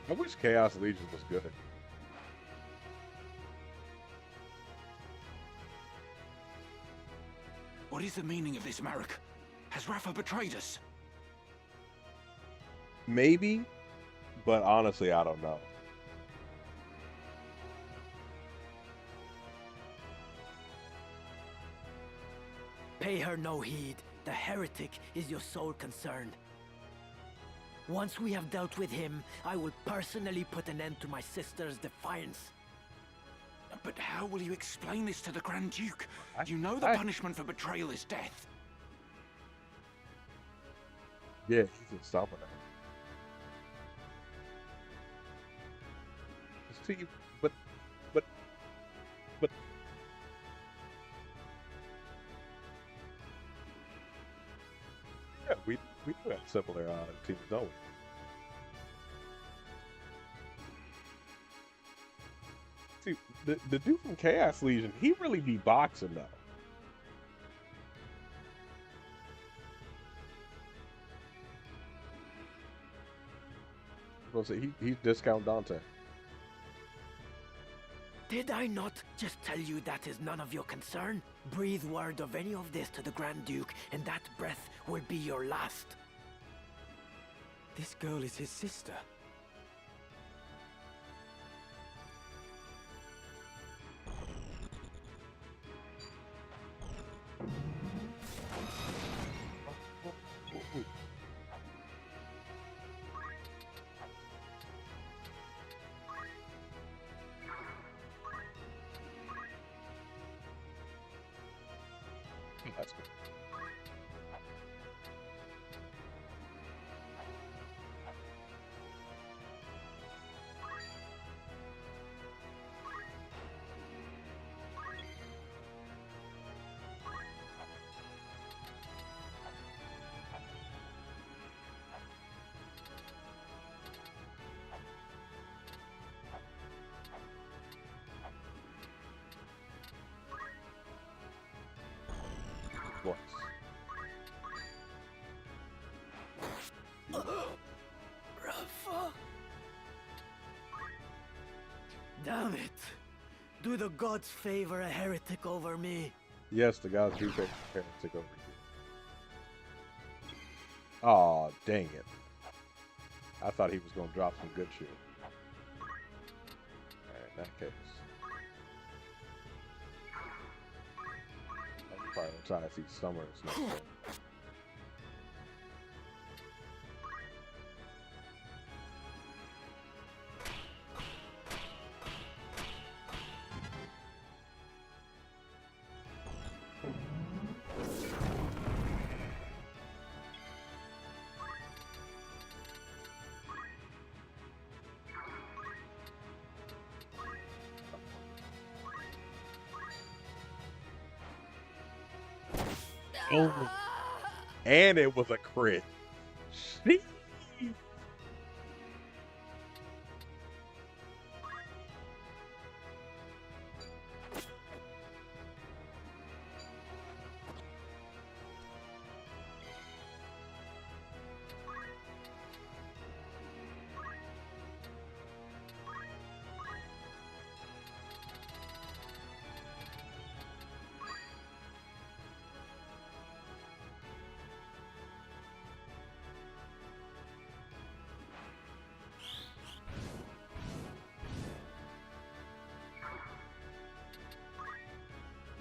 I wish Chaos Legion was good. What is the meaning of this, Marek? Has Rafa betrayed us? Maybe, but honestly, I don't know. Pay her no heed. The heretic is your sole concern. Once we have dealt with him, I will personally put an end to my sister's defiance. But how will you explain this to the Grand Duke? You know the punishment for betrayal is death. Yeah, he's a summoner. See, but yeah, we do have similar teams, don't we? See, the dude from Chaos Legion, he really be boxing though. I was gonna say he's discount Dante. Did I not just tell you that is none of your concern? Breathe word of any of this to the Grand Duke, and that breath will be your last. This girl is his sister. That's good. Once. Rafa! Damn it! Do the gods favor a heretic over me? Yes, the gods do take heretic over you. Aw, dang it. I thought he was gonna drop some good shit. Alright, in that case. prioritize these summers next time. Oh, and it was a crit. Sheesh.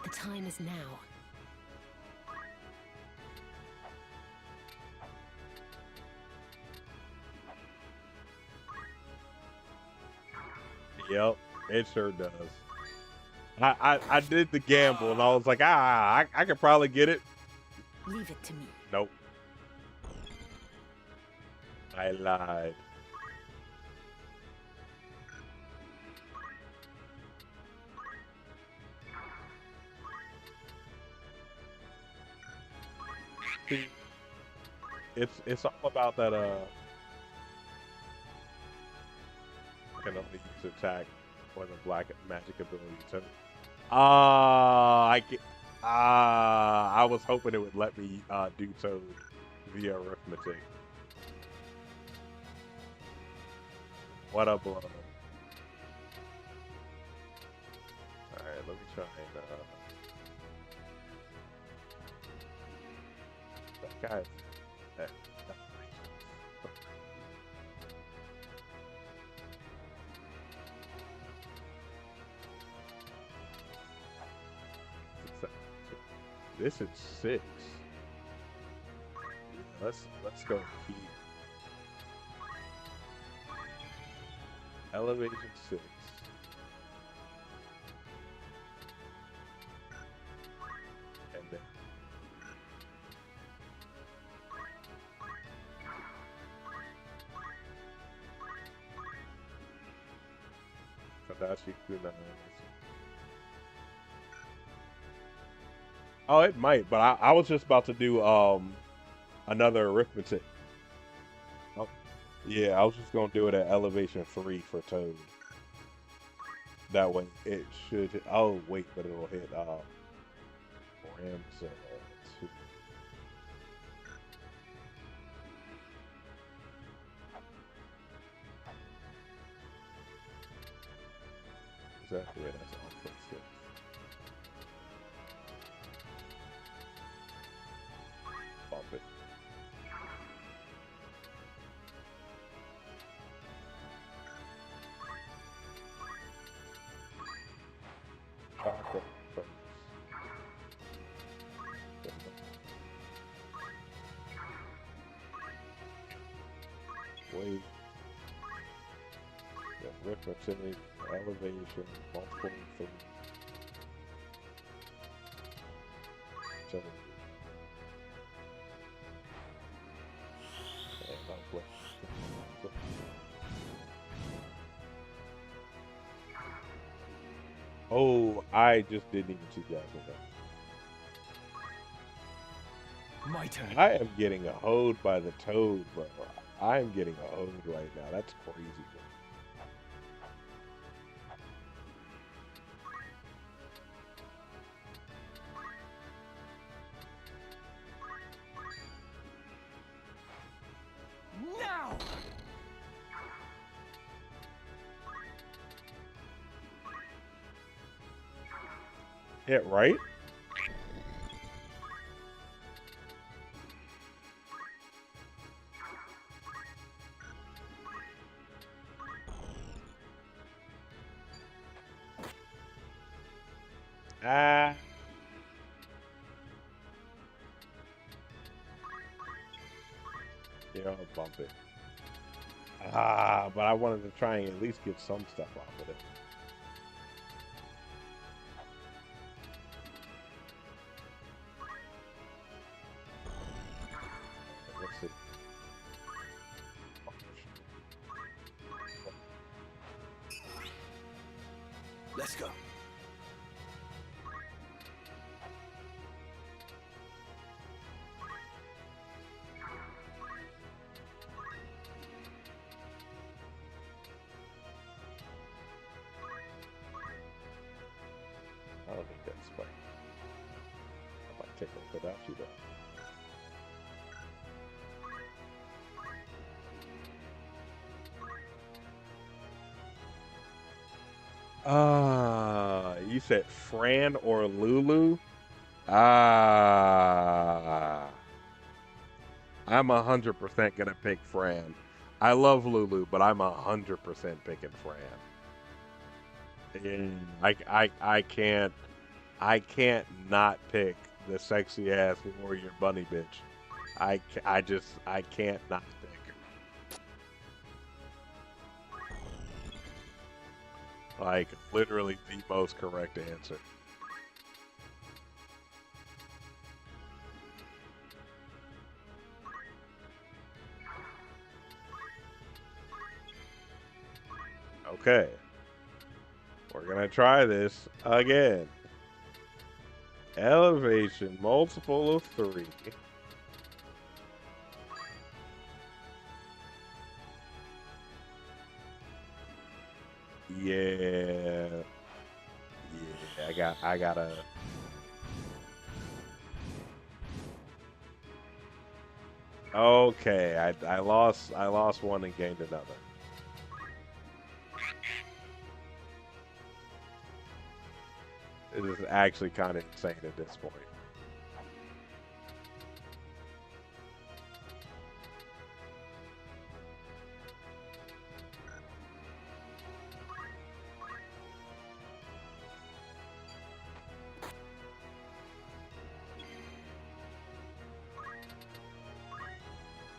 The time is now. Yep, it sure does. I did the gamble and I was like, I could probably get it. Leave it to me. Nope. I lied. See, it's all about that can only use attack or the black magic ability too. I was hoping it would let me do so via arithmetic. What a blow. Alright, let me try and that guy's that, this is 6. Yeah, let's go feet. Elevation 6. And then Kadashi Kunai. Oh, it might, but I was just about to do another arithmetic. Oh, yeah, I was just gonna do it at elevation 3 for Toad. That way it should. Oh wait, but it'll hit Ram's 2. Exactly, yeah, that's all for 6. Bump it. Chocolate first. Wait. The arithmetic, elevation, multiple 3. Toad. And I'll flip. Oh, I just didn't even see that. My turn. I am getting a hoed by the Toad, bro. I am getting a hoed right now. That's crazy, bro. Now! Hit right? Ah. You know, bump it. Ah, but I wanted to try and at least get some stuff off of it. Let's see. Let's go. I don't think that's fine. I might take that without you though. You said Fran or Lulu? Ah, I'm 100% gonna pick Fran. I love Lulu, but I'm 100% picking Fran. And I can't not pick the sexy ass warrior bunny bitch. I can't not pick her. Like literally the most correct answer. Okay. We're gonna try this again. Elevation multiple of 3. Yeah. Yeah, I gotta. Okay, I lost one and gained another. It is actually kind of insane at this point.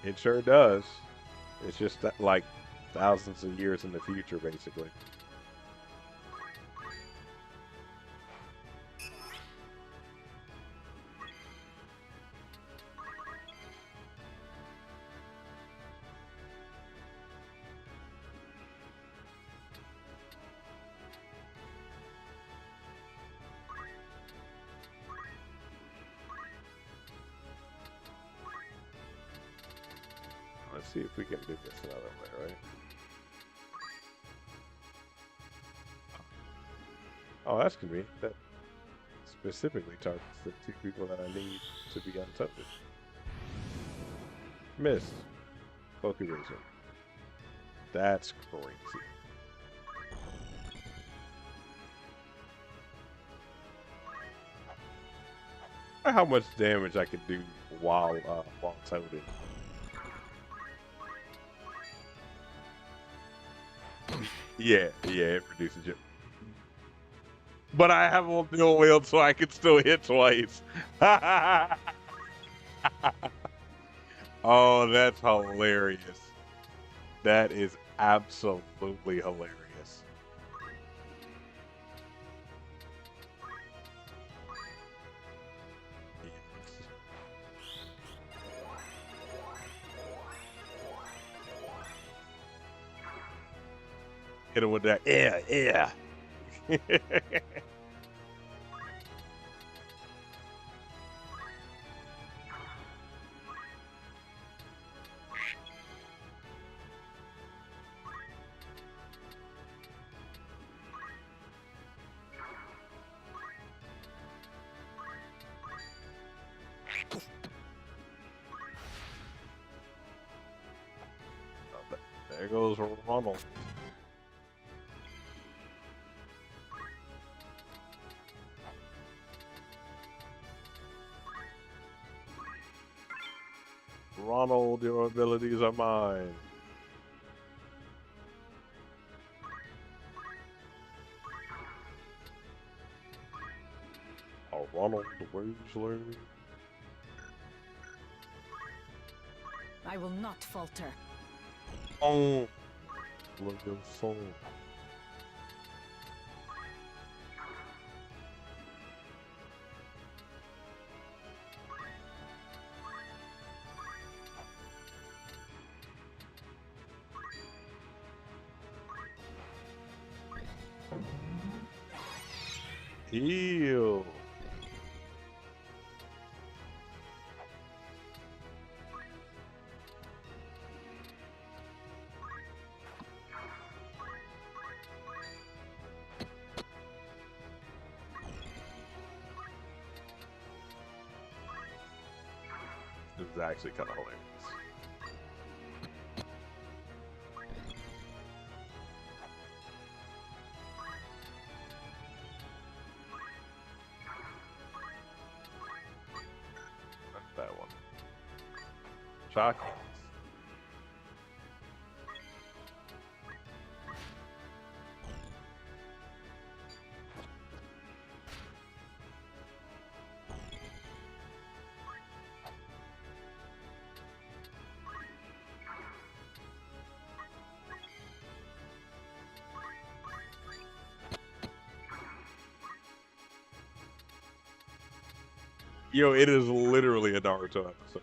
It sure does. It's just that, like thousands of years in the future, basically. Let's see if we can do this another way, right? Oh, that's convenient. That specifically targets the 2 people that I need to be untouched. Missed. Cloak eraser. That's crazy. How much damage I could do while toted. Yeah, it reduces it. But I have a dual wield, so I can still hit twice. Oh, that's hilarious. That is absolutely hilarious. Hit him with that. Yeah. There goes Ronald. Ronald, your abilities are mine. Oh, Ronald Weasley. I will not falter. Oh, look your soul. Ew. This is actually kind of hilarious. That's that one. Shocking. Yo, it is literally a Naruto episode.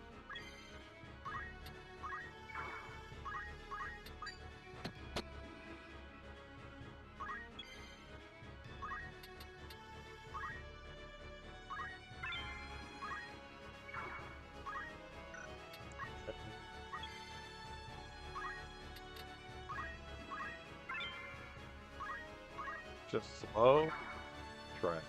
Just slow trash.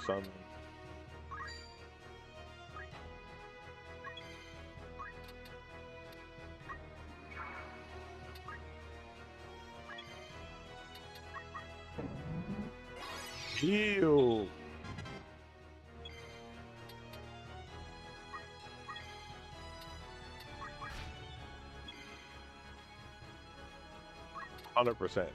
Some Ew. %. There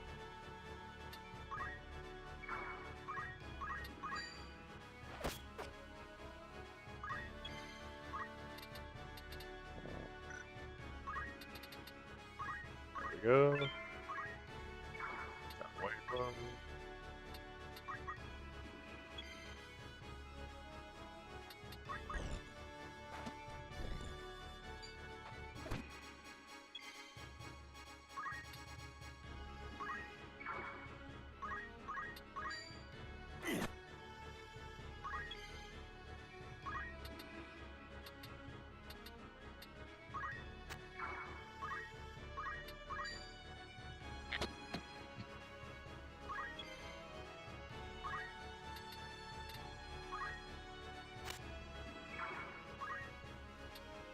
we go. Got away from.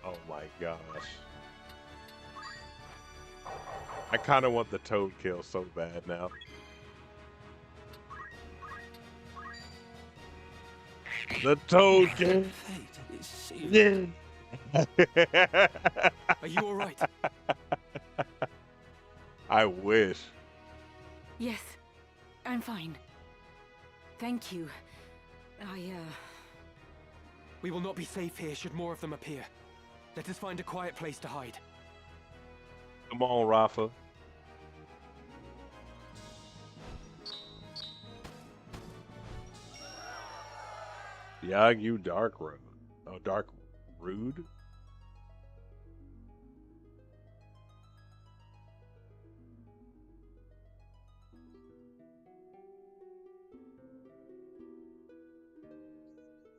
Oh my gosh. I kind of want the toad kill so bad now. The toad kill. Yeah. Are you all right? I wish. Yes, I'm fine. Thank you. We will not be safe here should more of them appear. Let us find a quiet place to hide. Come on, Rafa. Yag, you dark road. Oh, dark rude?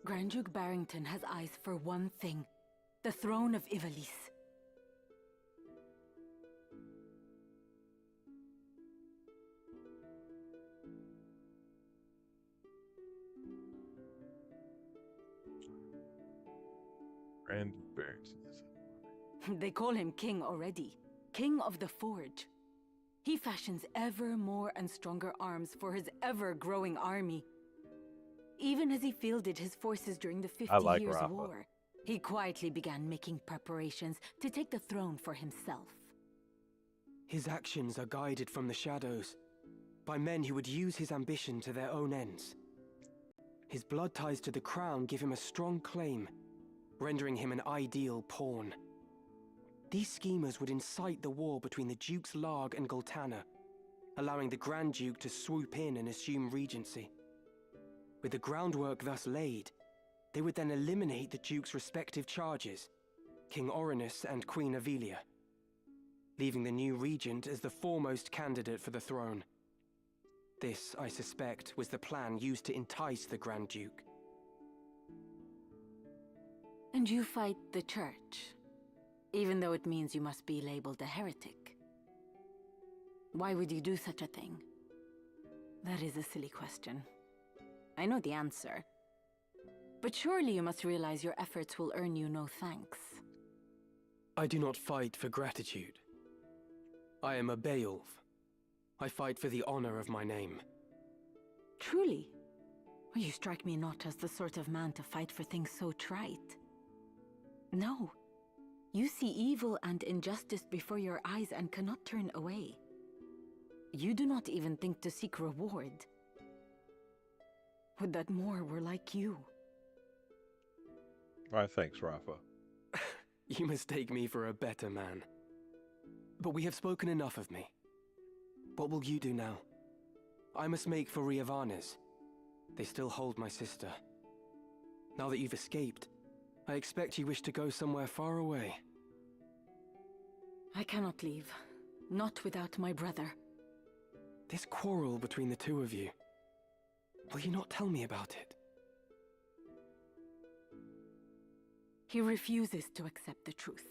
Grand Duke Barrington has eyes for one thing. The throne of Ivalice. Grand Barrington. They call him king already. King of the Forge. He fashions ever more and stronger arms for his ever-growing army. Even as he fielded his forces during the 50 Years' War, He quietly began making preparations to take the throne for himself. His actions are guided from the shadows, by men who would use his ambition to their own ends. His blood ties to the crown give him a strong claim, rendering him an ideal pawn. These schemers would incite the war between the Dukes Larg and Goltana, allowing the Grand Duke to swoop in and assume regency. With the groundwork thus laid, they would then eliminate the Duke's respective charges, King Orinus and Queen Avelia, leaving the new regent as the foremost candidate for the throne. This, I suspect, was the plan used to entice the Grand Duke. And you fight the Church, even though it means you must be labeled a heretic. Why would you do such a thing? That is a silly question. I know the answer. But surely you must realize your efforts will earn you no thanks. I do not fight for gratitude. I am a Beowulf. I fight for the honor of my name. Truly? You strike me not as the sort of man to fight for things so trite. No. You see evil and injustice before your eyes and cannot turn away. You do not even think to seek reward. Would that more were like you. Why, thanks, Rafa. You mistake me for a better man. But we have spoken enough of me. What will you do now? I must make for Riavanes. They still hold my sister. Now that you've escaped, I expect you wish to go somewhere far away. I cannot leave. Not without my brother. This quarrel between the two of you. Will you not tell me about it? He refuses to accept the truth.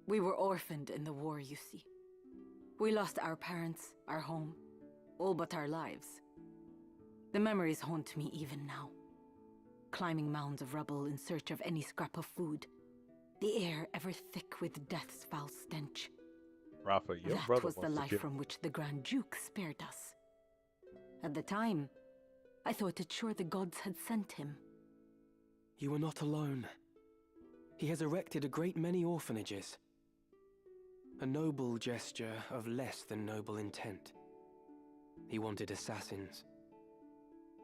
We were orphaned in the war, you see. We lost our parents, our home, all but our lives. The memories haunt me even now. Climbing mounds of rubble in search of any scrap of food. The air ever thick with death's foul stench. Rafa, your That brother was the life from which the Grand Duke spared us. At the time, I thought it sure the gods had sent him. You are not alone. He has erected a great many orphanages. A noble gesture of less than noble intent. He wanted assassins.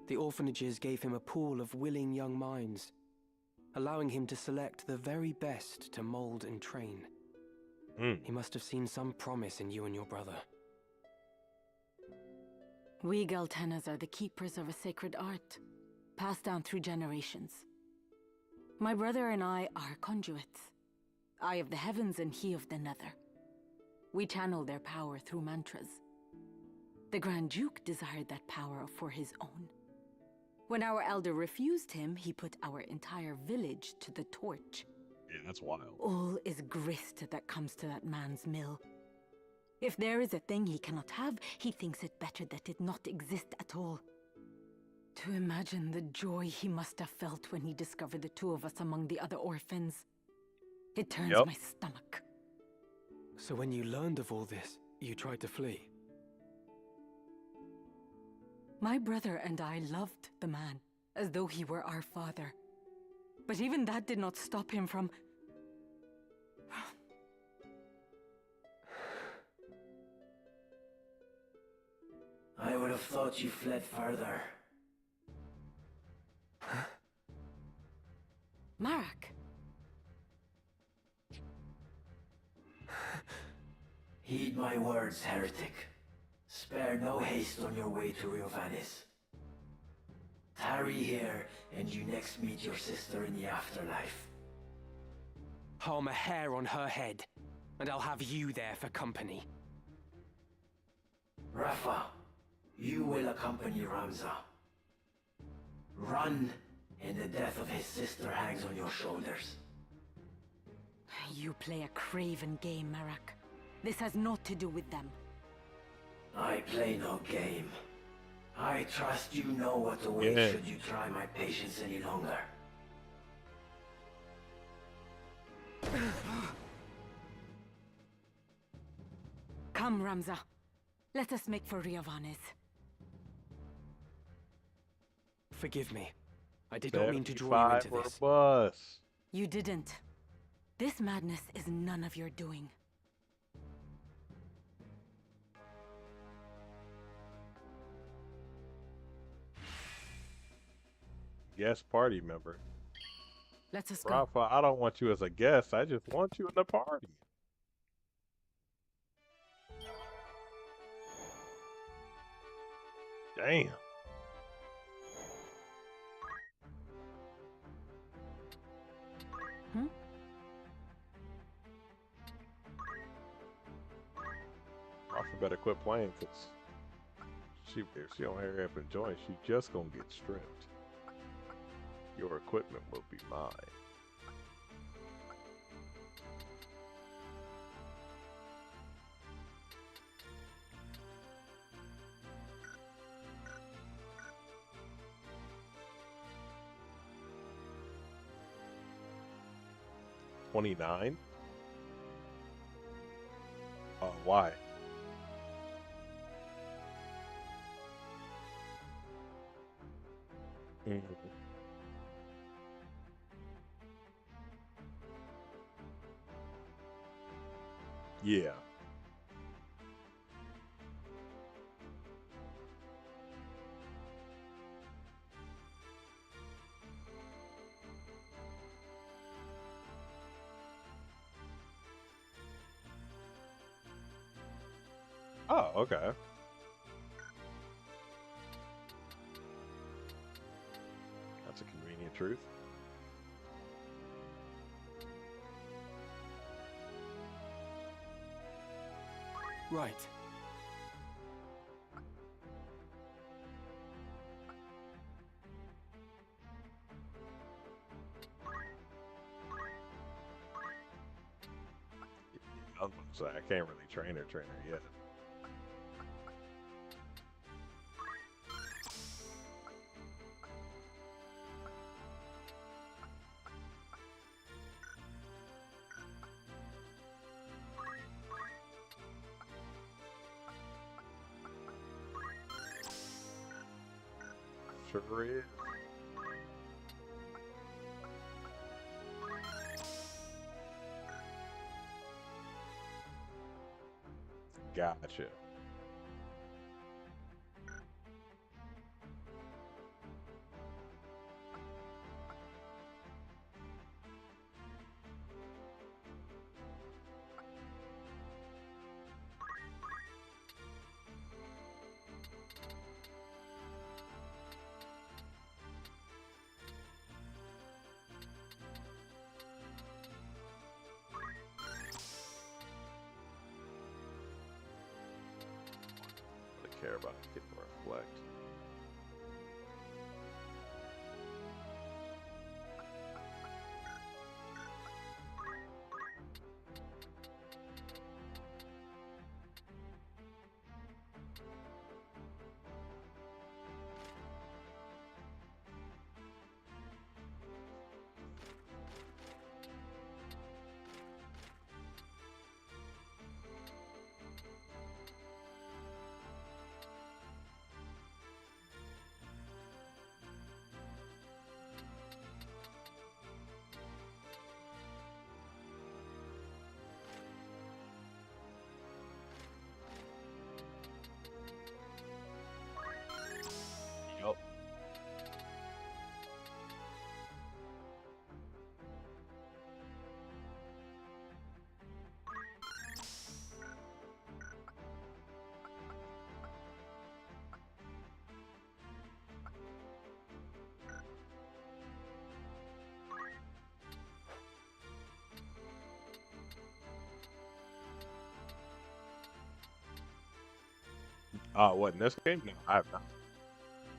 The orphanages gave him a pool of willing young minds, allowing him to select the very best to mold and train. He must have seen some promise in you and your brother. We Galtanas are the keepers of a sacred art, passed down through generations. My brother and I are conduits. I of the heavens and he of the nether. We channel their power through mantras. The Grand Duke desired that power for his own. When our elder refused him, he put our entire village to the torch. Yeah, that's wild. All is grist that comes to that man's mill. If there is a thing he cannot have, he thinks it better that it not exist at all. To imagine the joy he must have felt when he discovered the two of us among the other orphans. It turns my stomach. So when you learned of all this, you tried to flee? My brother and I loved the man, as though he were our father. But even that did not stop him from... I would have thought you fled further. Marak! Heed my words, heretic. Spare no haste on your way to Riovanes. Tarry here, and you next meet your sister in the afterlife. Harm a hair on her head, and I'll have you there for company. Rafa, you will accompany Ramza. Run, and the death of his sister hangs on your shoulders. You play a craven game, Marak. This has naught to do with them. I play no game. I trust you know what to wait should you try my patience any longer. Come, Ramza. Let us make for Riavanes. Forgive me. I did not mean to draw you into this. Bus. You didn't. This madness is none of your doing. Guest party member. Let us go. Rafa, I don't want you as a guest. I just want you in the party. Damn. Hmm? Rafa better quit playing, because if she don't hurry up and join, she just gonna get stripped. Your equipment will be mine. $29? Why? Mhm. Yeah. Oh, okay. That's a convenient truth. Right. I was about to say, I can't really train her yet. Sure is. Gotcha. Really care about getting reflect. Yup. What, in this game? No, I have not.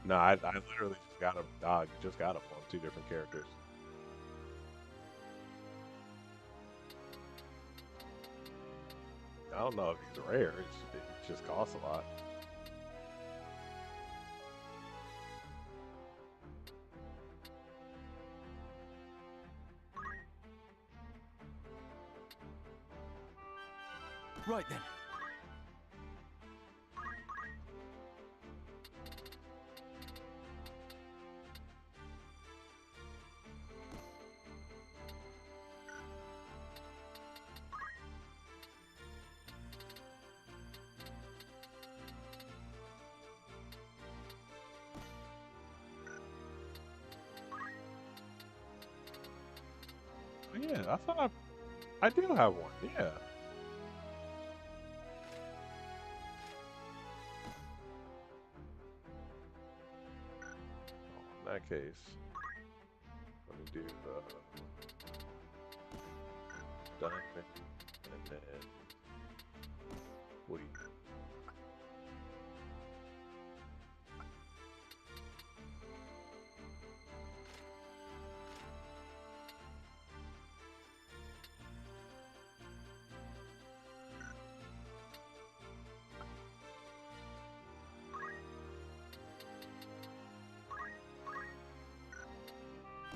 No, I literally just got him. Just got him on two different characters. I don't know if he's rare. It just costs a lot. Right then. Yeah, I thought I do have one. Yeah. Oh, in that case, let me do diamond and then woody.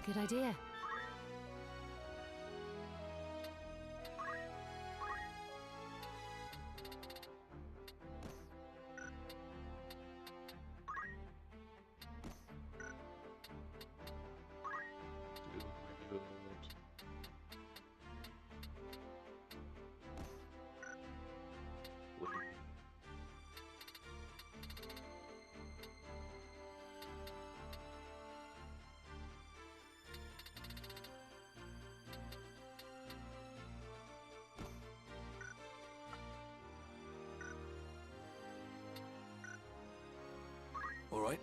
Good idea. All right.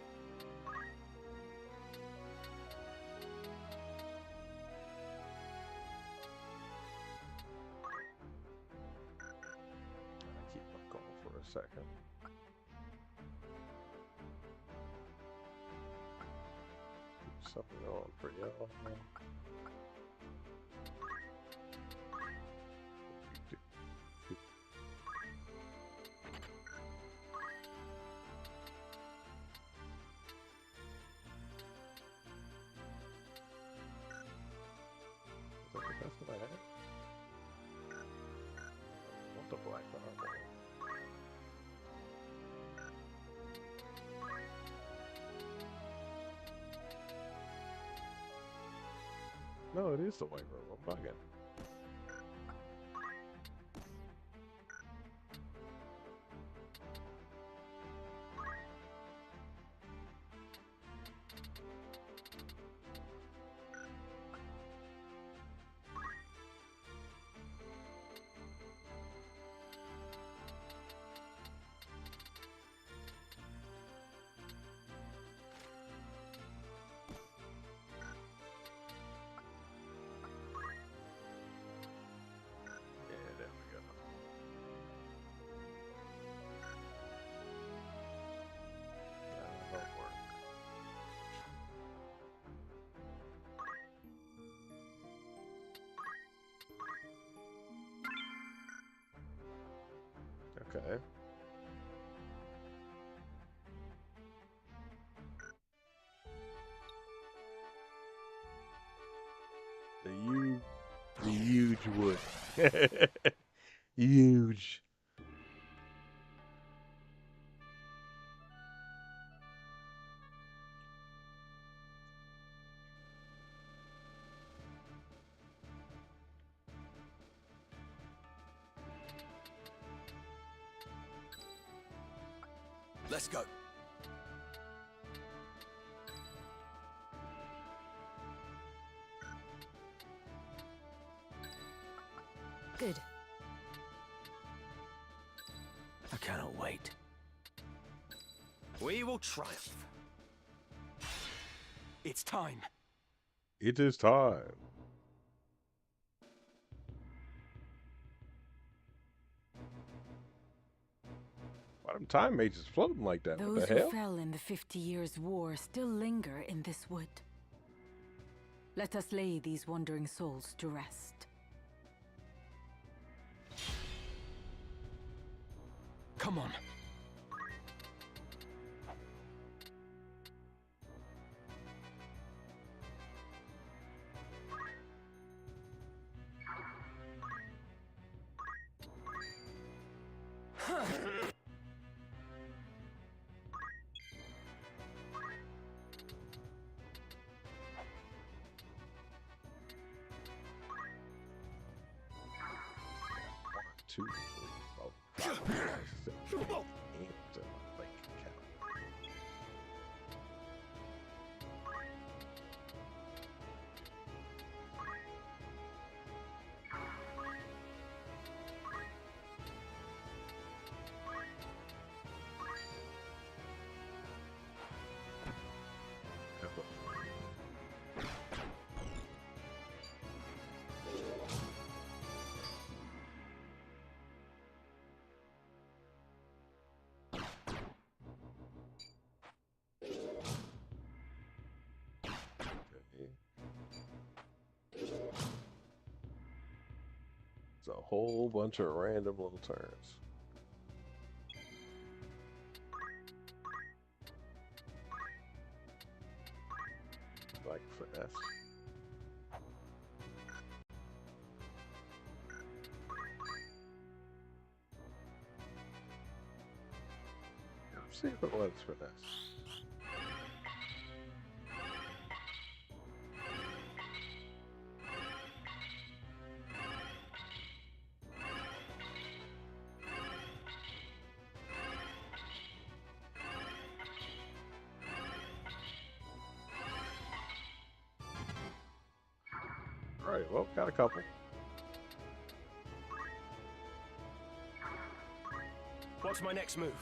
I keep them going for a second. Keep something on for y'all. That's what I had. I want the black marble. No, it is the white robe. I'm bugging. Yeah, there we go. That'll work. Okay. The huge wood. Huge. Let's go. Good. I cannot wait. We will triumph. It's time. It is time. Why them time mages floating like that? What Those the who hell? fell in the 50 Years' War still linger in this wood. Let us lay these wandering souls to rest. Come on. Two, three, four, five, six, seven, eight, and my bank account. a whole bunch of random little turns. Like finesse. Let's see if it was finesse. Alright, well, got a couple. What's my next move?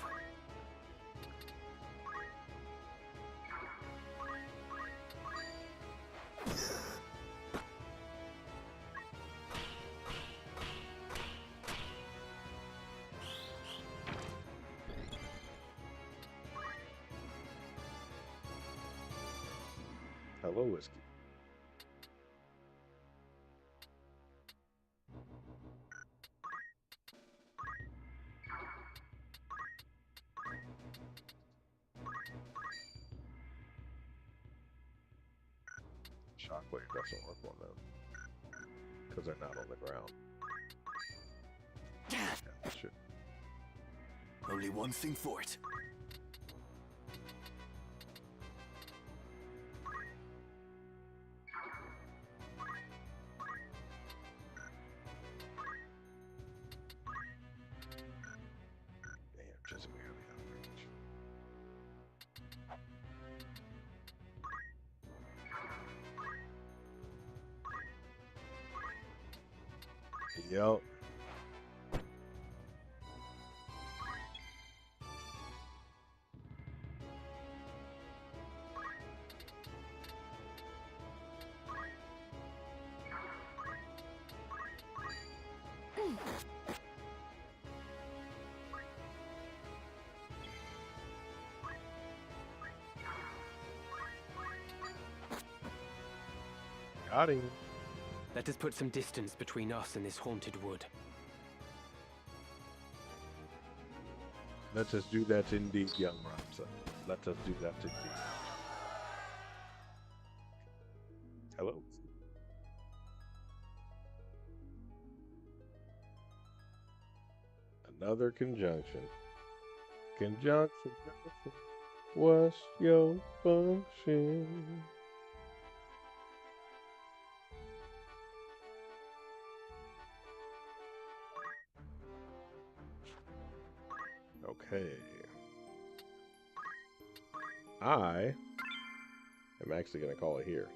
Hello, whiskey. Shockwave doesn't work on them because they're not on the ground. Yeah, shit. Only one thing for it. Damn, just barely out of range. Yep. Got him. Let us put some distance between us and this haunted wood. Let us do that indeed, young Ramsa. Let us do that indeed. Hello. Another conjunction. Conjunction. What's your function? Okay. I am actually going to call it here.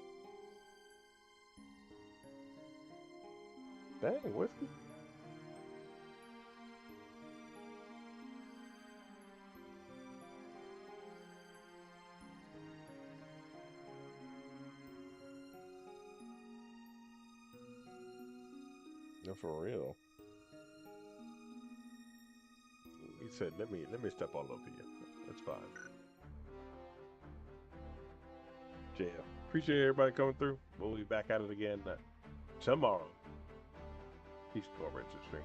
Dang, whiskey. No, for real. He said, let me step all over you. That's fine. Yeah. Appreciate everybody coming through. We'll be back at it again tomorrow. Peace to our Richard Stream.